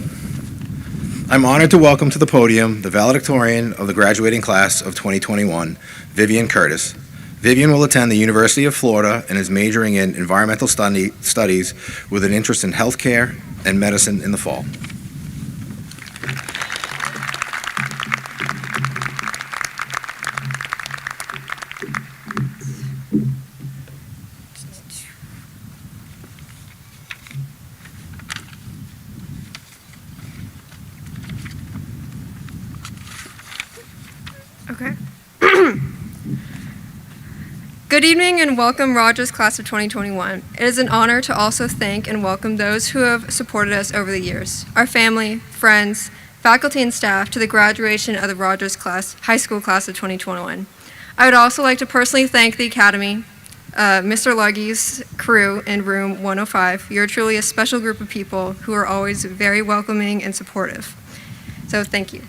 I'm honored to welcome to the podium the valedictorian of the graduating class of 2021, Vivian Curtis. Vivian will attend the University of Florida and is majoring in environmental studies with an interest in healthcare and medicine in the fall. Okay. Good evening and welcome Rogers Class of 2021. It is an honor to also thank and welcome those who have supported us over the years, our family, friends, faculty, and staff to the graduation of the Rogers High School Class of 2021. I would also like to personally thank the Academy, Mr. Luggy's crew in room 105. You're truly a special group of people who are always very welcoming and supportive. So thank you.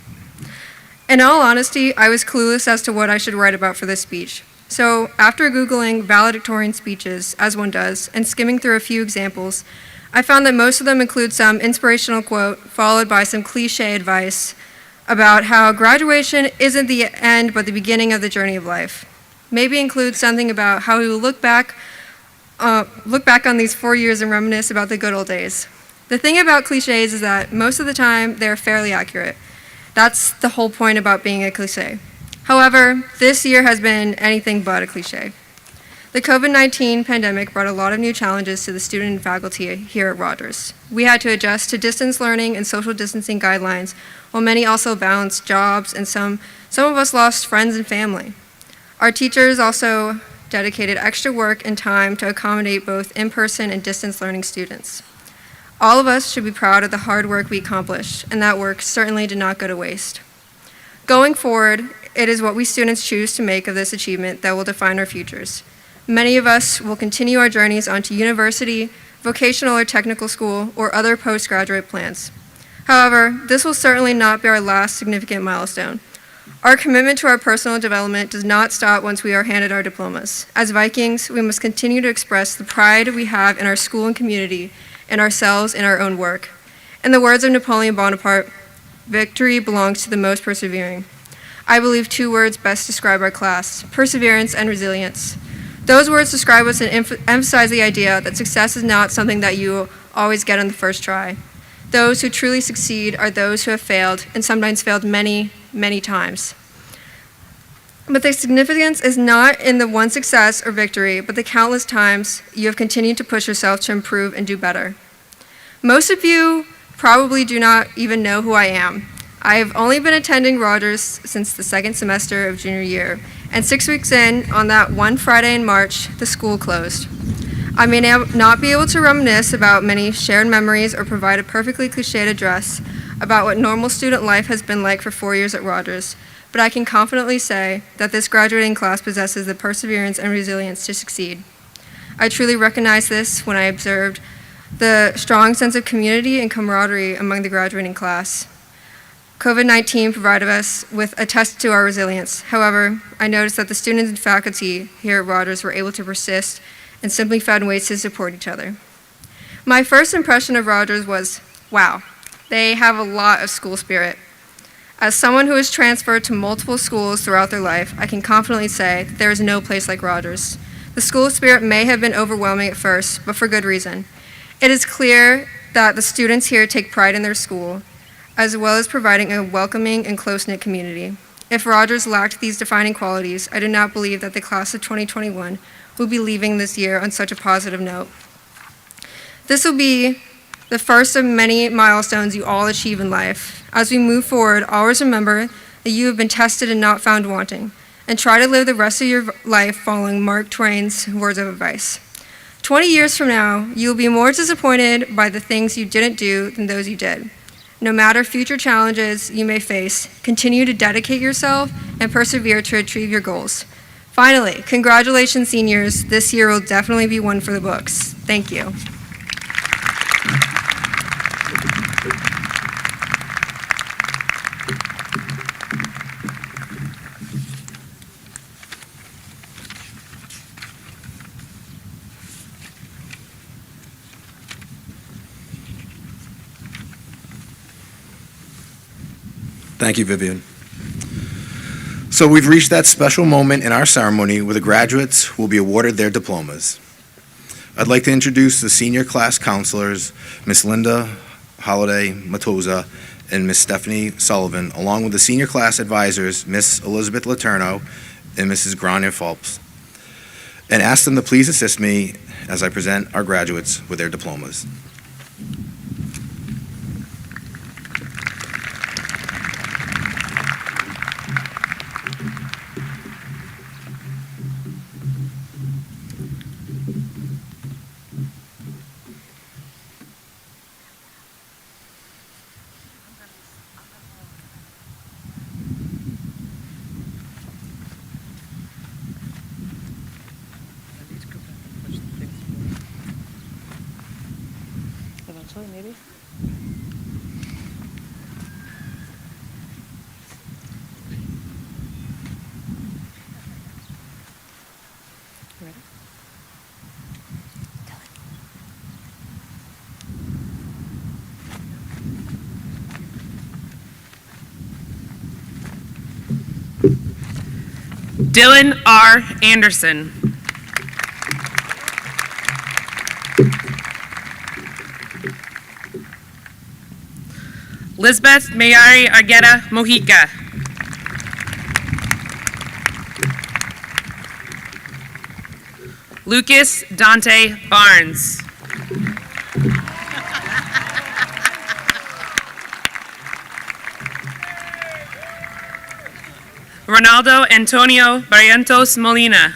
In all honesty, I was clueless as to what I should write about for this speech. So after Googling valedictorian speeches, as one does, and skimming through a few examples, I found that most of them include some inspirational quote followed by some cliche advice about how graduation isn't the end but the beginning of the journey of life. Maybe include something about how we will look back on these 4 years and reminisce about the good old days. The thing about cliches is that most of the time they're fairly accurate. That's the whole point about being a cliche. However, this year has been anything but a cliche. The COVID-19 pandemic brought a lot of new challenges to the student and faculty here at Rogers. We had to adjust to distance learning and social distancing guidelines, while many also balanced jobs, and some of us lost friends and family. Our teachers also dedicated extra work and time to accommodate both in-person and distance learning students. All of us should be proud of the hard work we accomplished, and that work certainly did not go to waste. Going forward, it is what we students choose to make of this achievement that will define our futures. Many of us will continue our journeys onto university, vocational or technical school, or other postgraduate plans. However, this will certainly not be our last significant milestone. Our commitment to our personal development does not stop once we are handed our diplomas. As Vikings, we must continue to express the pride we have in our school and community, and ourselves in our own work. In the words of Napoleon Bonaparte, victory belongs to the most persevering. I believe 2 words best describe our class: perseverance and resilience. Those words describe us and emphasize the idea that success is not something that you always get on the first try. Those who truly succeed are those who have failed, and sometimes failed many, many times. But the significance is not in the one success or victory, but the countless times you have continued to push yourself to improve and do better. Most of you probably do not even know who I am. I have only been attending Rogers since the 2nd semester of junior year, and 6 weeks in, on that one Friday in March, the school closed. I may not be able to reminisce about many shared memories or provide a perfectly cliched address about what normal student life has been like for 4 years at Rogers, but I can confidently say that this graduating class possesses the perseverance and resilience to succeed. I truly recognized this when I observed the strong sense of community and camaraderie among the graduating class. COVID-19 provided us with a test to our resilience. However, I noticed that the students and faculty here at Rogers were able to persist and simply found ways to support each other. My first impression of Rogers was, wow, they have a lot of school spirit. As someone who has transferred to multiple schools throughout their life, I can confidently say that there is no place like Rogers. The school spirit may have been overwhelming at first, but for good reason. It is clear that the students here take pride in their school, as well as providing a welcoming and close-knit community. If Rogers lacked these defining qualities, I do not believe that the class of 2021 will be leaving this year on such a positive note. This will be the first of many milestones you all achieve in life. As we move forward, always remember that you have been tested and not found wanting, and try to live the rest of your life following Mark Twain's words of advice. 20 years from now, you will be more disappointed by the things you didn't do than those you did. No matter future challenges you may face, continue to dedicate yourself and persevere to achieve your goals. Finally, congratulations, seniors. This year will definitely be one for the books. Thank you. Thank you, Vivian. So we've reached that special moment in our ceremony where the graduates will be awarded their diplomas. I'd like to introduce the senior class counselors, Miss Linda Holiday Matoza and Miss Stephanie Sullivan, along with the senior class advisors, Miss Elizabeth Laterno and Mrs. Grania Phelps, and ask them to please assist me as I present our graduates with their diplomas. Eventually, maybe. Ready? Dylan R. Anderson. Lisbeth Mayari Argueta Mojica. Lucas Dante Barnes. Ronaldo Antonio Barrientos Molina.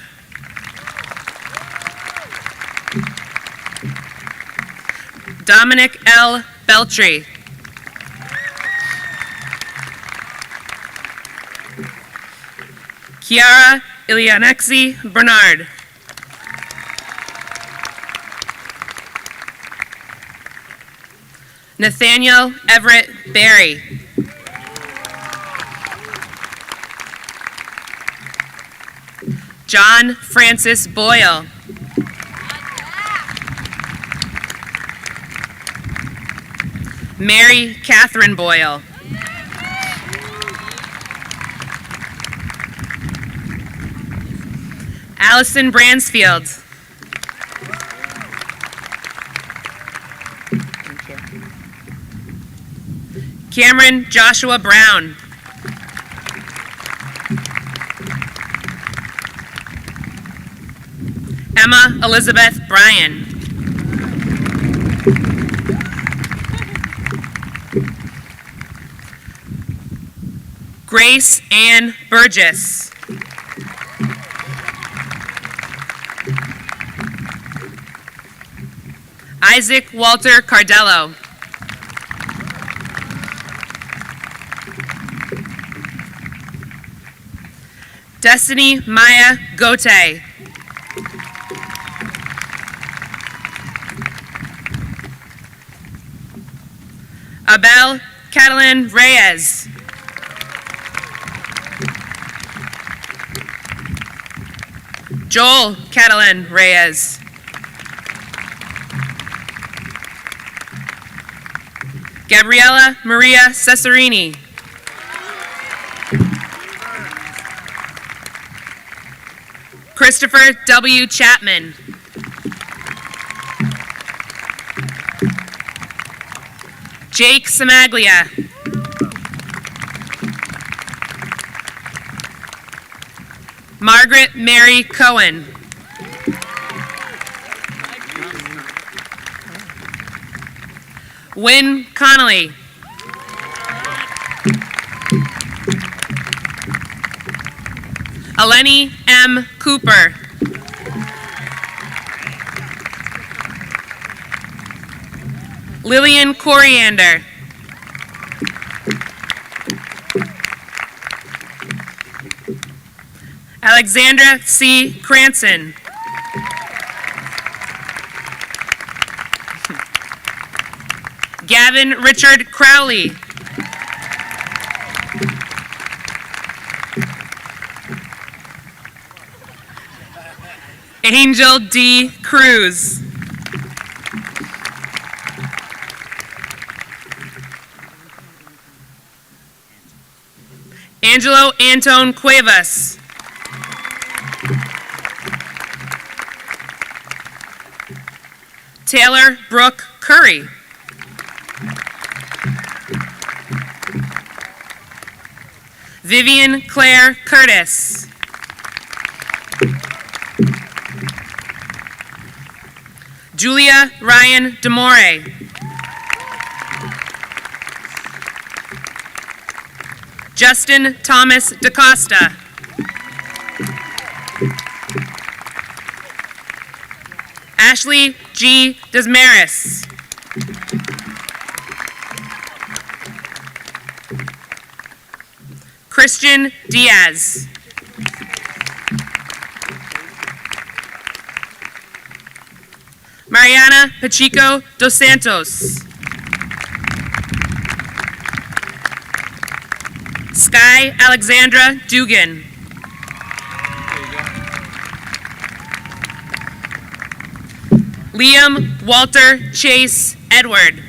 Dominic L. Beltry. Chiara Ilianexi Bernard. Nathaniel Everett Barry. John Francis Boyle. Mary Catherine Boyle. Allison Bransfield. Cameron Joshua Brown. Emma Elizabeth Bryan. Grace Ann Burgess. Isaac Walter Cardello. Destiny Maya Gote. Abel Catalan Reyes. Joel Catalan Reyes. Gabriela Maria Cesarini. Christopher W. Chapman. Jake Samaglia. Margaret Mary Cohen. Wynn Connolly. Eleni M. Cooper. Lillian Coriander. Alexandra C. Cranston. Gavin Richard Crowley. Angel D. Cruz. Angelo Anton Cuevas. Taylor Brooke Curry. Vivian Claire Curtis. Julia Ryan DeMore. Justin Thomas DaCosta. Ashley G. Desmaris. Christian Diaz. Mariana Pacheco dos Santos. Sky Alexandra Dugan. Liam Walter Chase Edward.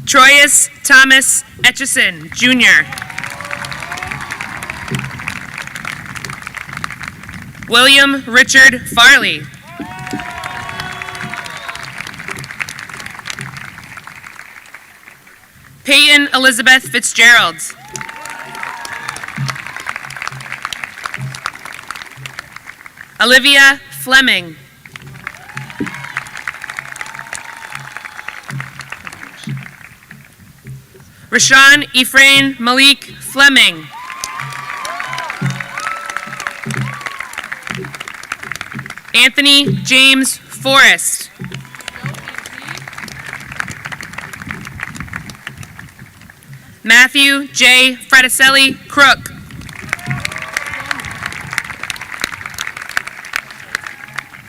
Troyus Thomas Etchison, Jr. William Richard Farley. Peyton Elizabeth Fitzgerald. Olivia Fleming. Rashawn Ephraim Malik Fleming. Anthony James Forrest. Matthew J. Fraticelli Crook.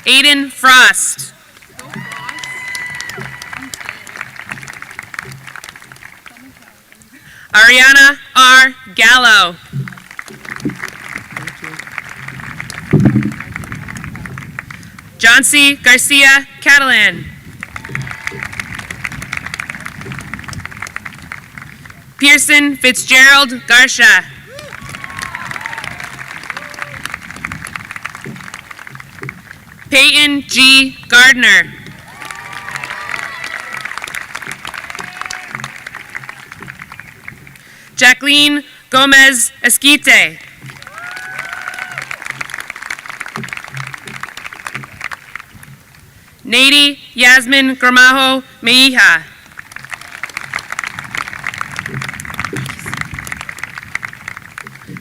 Aiden Frost. Ariana R. Gallo. John C. Garcia Catalan. Pearson Fitzgerald Garsha. Peyton G. Gardner. Jacqueline Gomez Esquite. Nady Yasmin Gramajo Meija.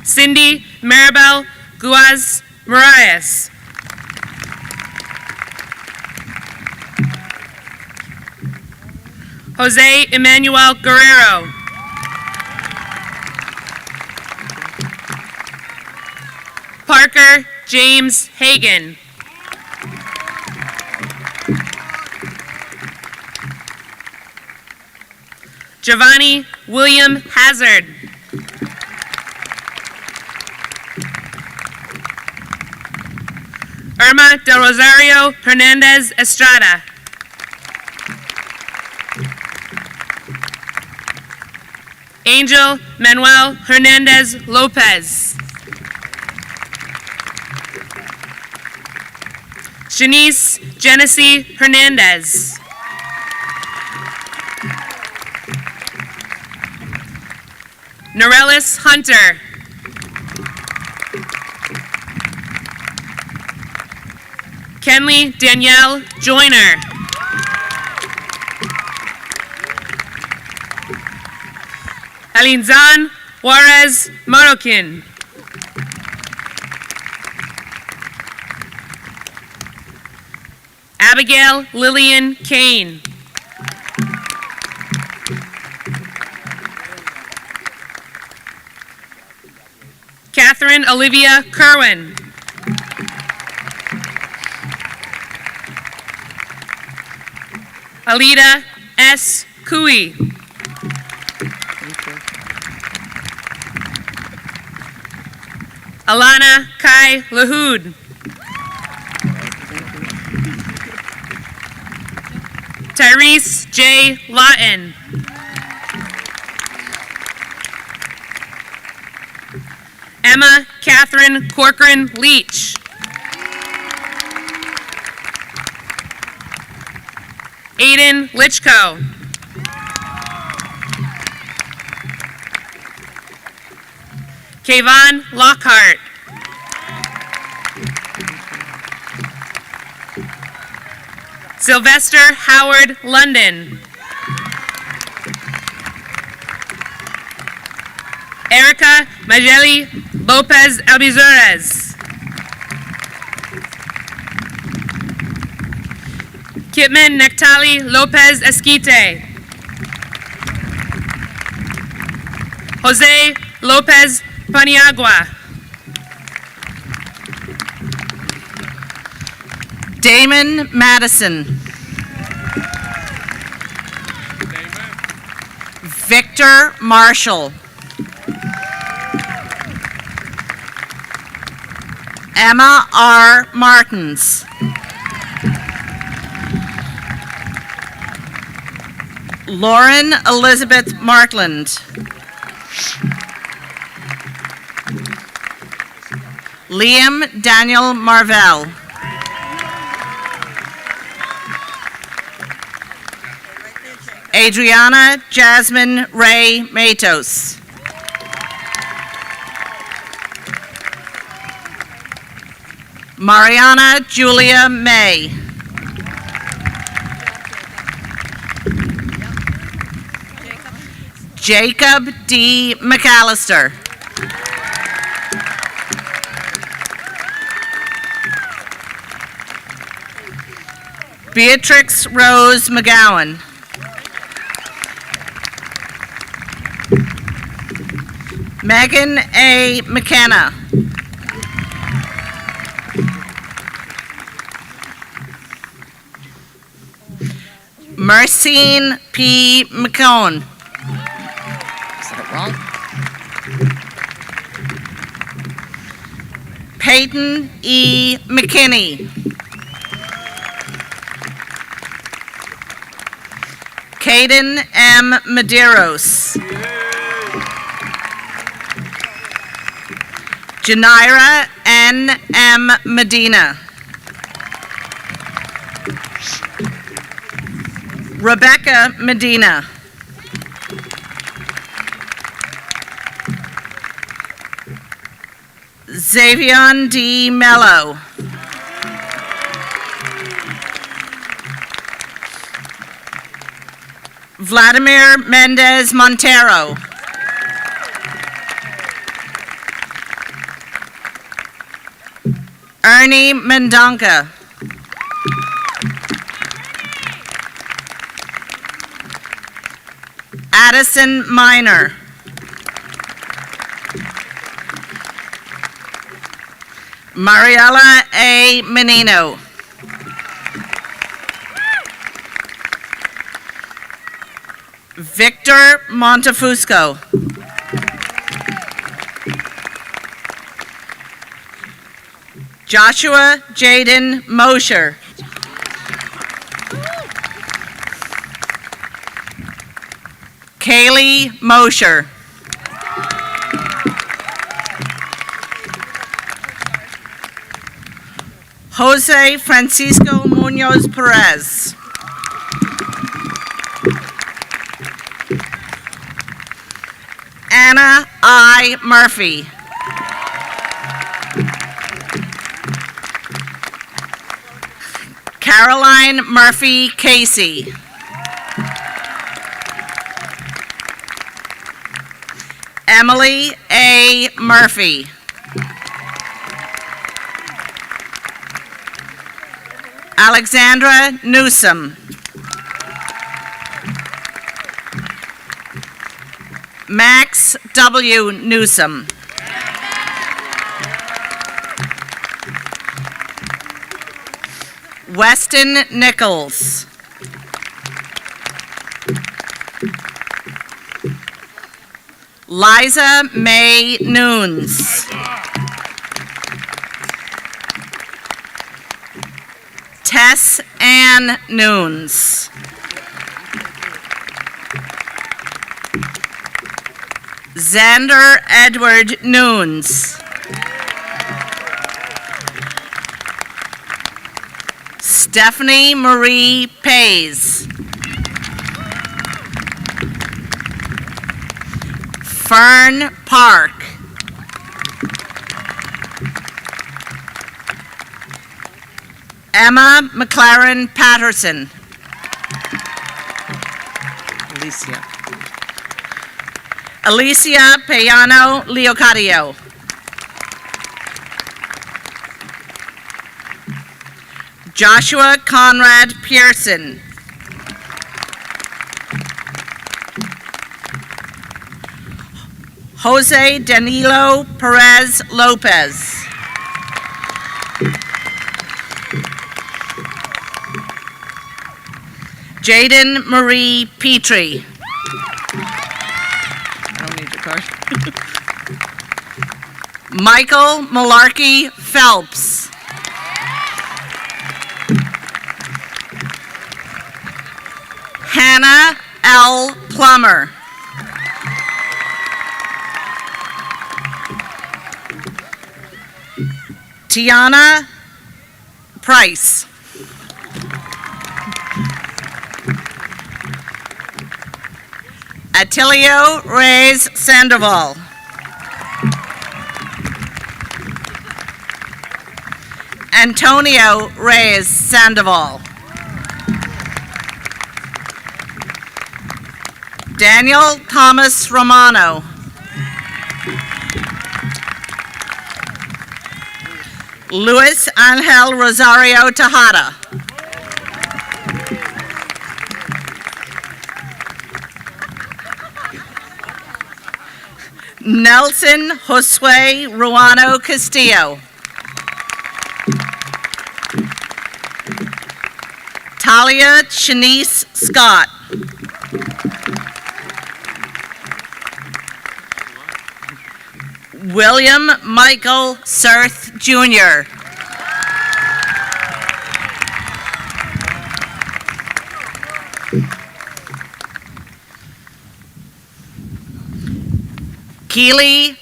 Cindy Maribel Guaz Marias. Jose Emmanuel Guerrero. Parker James Hagan. Giovanni William Hazard. Irma del Rosario Hernandez Estrada. Angel Manuel Hernandez Lopez. Shanice Genesee Hernandez. Norellis Hunter. Kenley Danielle Joyner. Alinzan Juarez Marokin. Abigail Lillian Kane. Catherine Olivia Kerwin. Alida S. Cooey. Alana Kai Lahoud. Tyrese J. Lawton. Emma Catherine Corcoran Leach. Aiden Litchko. Kayvon Lockhart. Sylvester Howard London. Erica Majeli Lopez Albizures. Kitman Nectali Lopez Esquite. Jose Lopez Paniagua. Damon Madison. Victor Marshall. Emma R. Martins. Lauren Elizabeth Markland. Liam Daniel Marvell. Adriana Jasmine Ray Matos. Mariana Julia May. Jacob D. McAllister. Beatrix Rose McGowan. Megan A. McKenna. Mercine P. McCone. Is that wrong? Peyton E. McKinney. Caden M. Medeiros. Janira N. M. Medina. Rebecca Medina. Xavion D. Mello. Vladimir Mendez Montero. Ernie Mendonca. Addison Minor. Mariella A. Menino. Victor Montefusco. Joshua Jaden Mosher. Kaylee Mosher. Jose Francisco Munoz Perez. Anna I. Murphy. Caroline Murphy Casey. Emily A. Murphy. Alexandra Newsom. Max W. Newsom. Weston Nichols. Liza May Nunes. Tess Ann Nunes. Xander Edward Nunes. Stephanie Marie Pays. Fern Park. Emma McLaren Patterson. Alicia Payano Leocadio. Joshua Conrad Pearson. Jose Danilo Perez Lopez. Jaden Marie Petrie. I don't need your card. Michael Malarkey Phelps. Hannah L. Plummer. Tiana Price. Attilio Reyes Sandoval. Antonio Reyes Sandoval. Daniel Thomas Romano. Luis Angel Rosario Tejada. Nelson Josue Ruano Castillo. Talia Shanice Scott. William Michael Surth Jr. Keely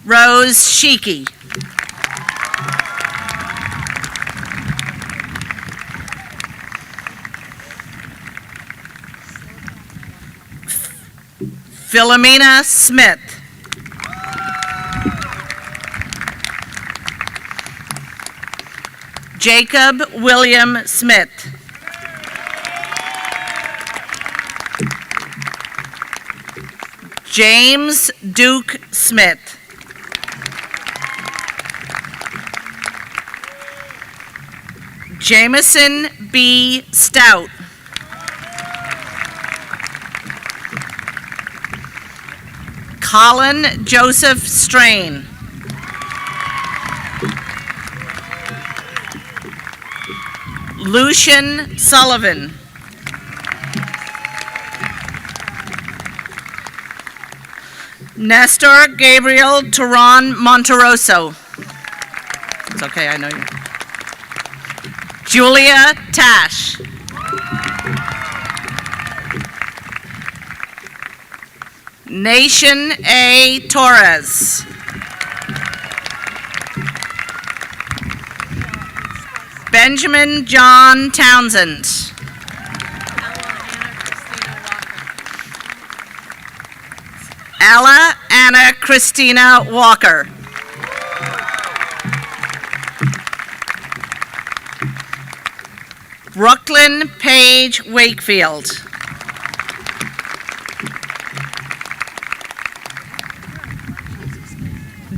Rose Sheeky. Philomena Smith. Jacob William Smith. James Duke Smith. Jameson B. Stout. Colin Joseph Strain. Lucian Sullivan. Nestor Gabriel Turan Monteroso. It's okay, I know you. Julia Tash. Nation A. Torres. Benjamin John Townsend. Ella Anna Christina Walker. Brooklyn Paige Wakefield.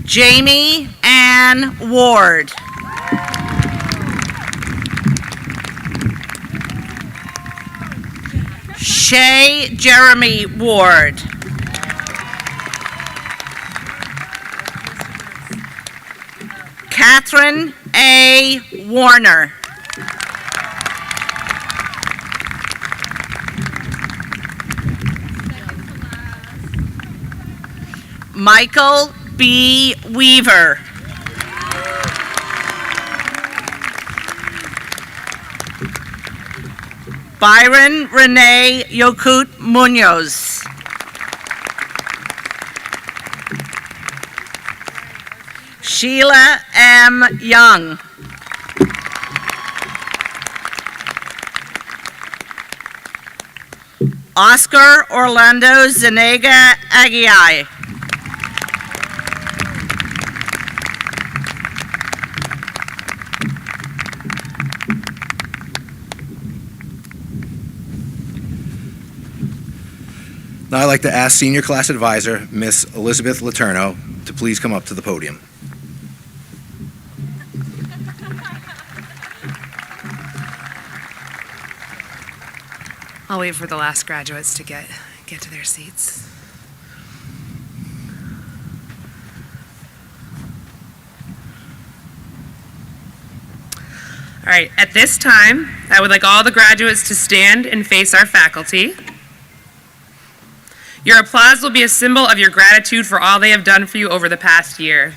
Jamie Ann Ward. Shay Jeremy Ward. Catherine A. Warner. Michael B. Weaver. Byron Renee Yokut Munoz. Sheila M. Young. Oscar Orlando Zanega Aguiai. Now I'd like to ask Senior Class Advisor, Miss Elizabeth Letourneau, to please come up to the podium. I'll wait for the last graduates to get to their seats. All right, at this time, I would like all the graduates to stand and face our faculty. Your applause will be a symbol of your gratitude for all they have done for you over the past years.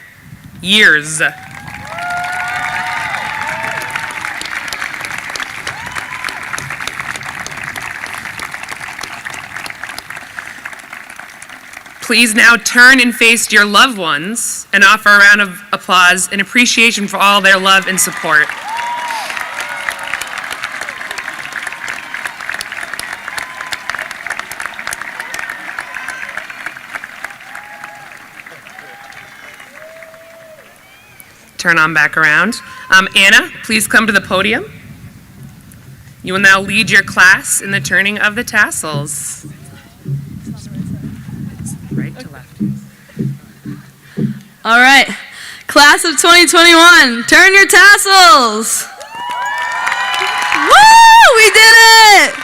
Please now turn and face your loved ones and offer a round of applause in appreciation for all their love and support. Turn on back around. Anna, please come to the podium. You will now lead your class in the turning of the tassels. Right to left. All right, class of 2021, turn your tassels. Woo! We did it!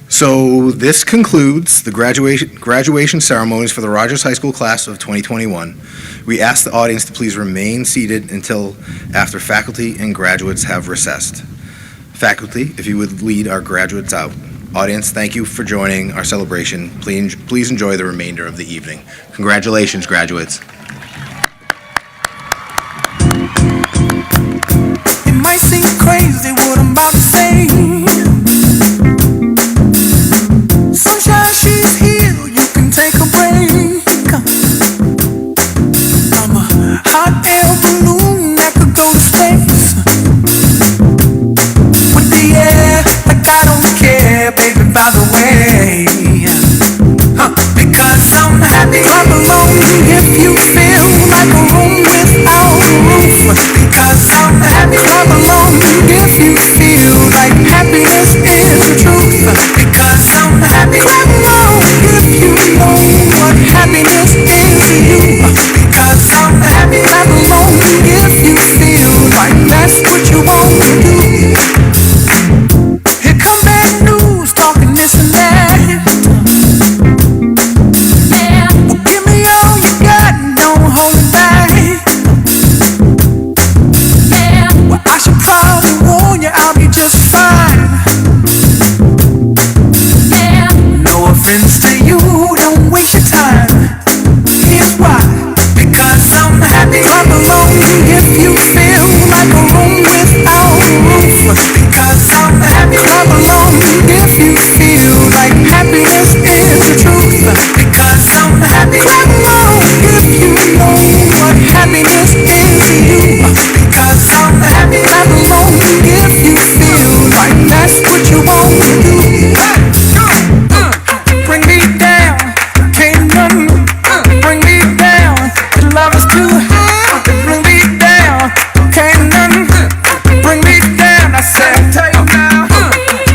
So this concludes the graduation ceremonies for the Rogers High School class of 2021. We ask the audience to please remain seated until after faculty and graduates have recessed. Faculty, if you would lead our graduates out. Audience, thank you for joining our celebration. Please enjoy the remainder of the evening. Congratulations, graduates. It might seem crazy what I'm about to say. Sunshine, she's here, you can take a break. I'm a hot air balloon that could go to space. With the air, like I don't care, baby, by the way. Because I'm happy. Clap along if you feel like a room without a roof. Because I'm happy. Clap along if you feel like happiness is the truth. Because I'm happy. Clap along if you know what happiness is to you. Because I'm happy. Clap along if you feel like that's what you want to do. Here come bad news, talking this and that. Well, give me all you got, don't hold it back. Well, I should probably warn you, I'll be just fine. No offense to you, don't waste your time. Here's why. Because I'm happy. Clap along if you feel like a room without a roof. Because I'm happy. Clap along if you feel like happiness is the truth. Because I'm happy. Clap along if you know what happiness is to you. Because I'm happy. Clap along if you feel like that's what you want to do. Bring me down, can't nothing bring me down. The love is too high. Bring me down, can't nothing bring me down. I said,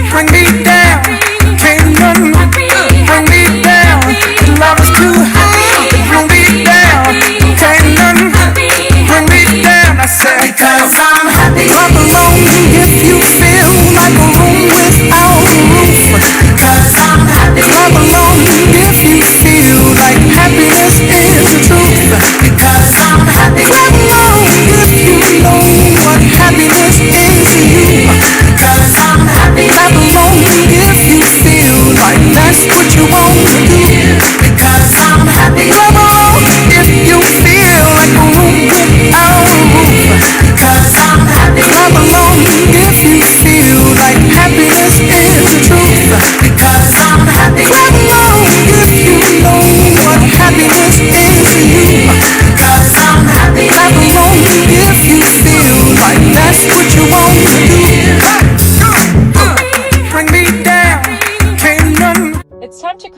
bring me down, can't nothing bring me down. The love is too high. Bring me down, can't nothing bring me down. I said, because I'm happy. Clap along if you feel like a room without a roof. Because I'm happy. Clap along if you feel like happiness is the truth. Because I'm happy.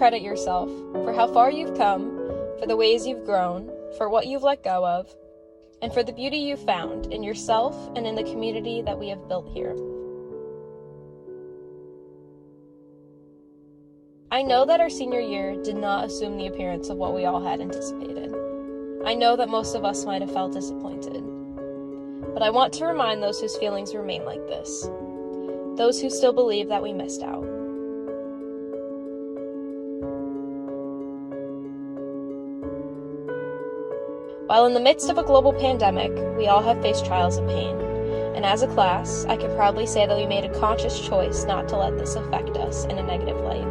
credit yourself for how far you've come, for the ways you've grown, for what you've let go of, and for the beauty you've found in yourself and in the community that we have built here. I know that our senior year did not assume the appearance of what we all had anticipated. I know that most of us might have felt disappointed. But I want to remind those whose feelings remain like this, those who still believe that we missed out. While in the midst of a global pandemic, we all have faced trials of pain. And as a class, I can proudly say that we made a conscious choice not to let this affect us in a negative light.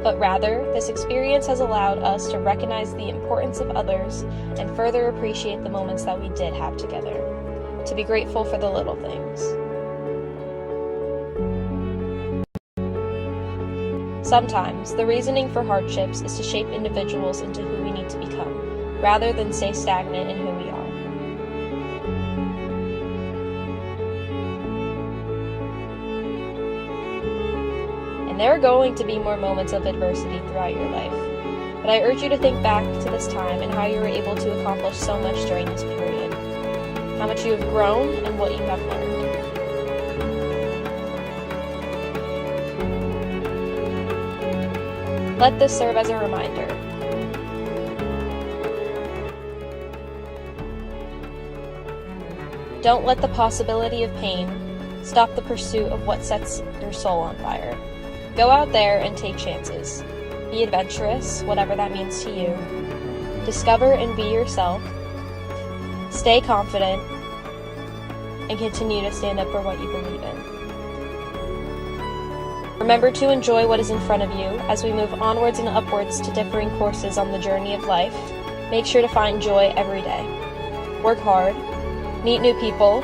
But rather, this experience has allowed us to recognize the importance of others and further appreciate the moments that we did have together, to be grateful for the little things. Sometimes, the reasoning for hardships is to shape individuals into who we need to become, rather than stay stagnant in who we are. And there are going to be more moments of adversity throughout your life, but I urge you to think back to this time and how you were able to accomplish so much during this period, how much you have grown and what you have learned. Let this serve as a reminder. Don't let the possibility of pain stop the pursuit of what sets your soul on fire. Go out there and take chances. Be adventurous, whatever that means to you. Discover and be yourself. Stay confident, and continue to stand up for what you believe in. Remember to enjoy what is in front of you as we move onwards and upwards to differing courses on the journey of life. Make sure to find joy every day. Work hard, meet new people,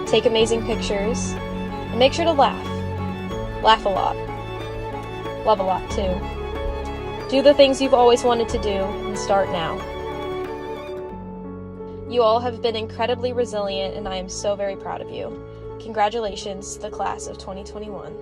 take amazing pictures, and make sure to laugh. Laugh a lot. Love a lot too. Do the things you've always wanted to do and start now. You all have been incredibly resilient and I am so very proud of you. Congratulations to the class of 2021.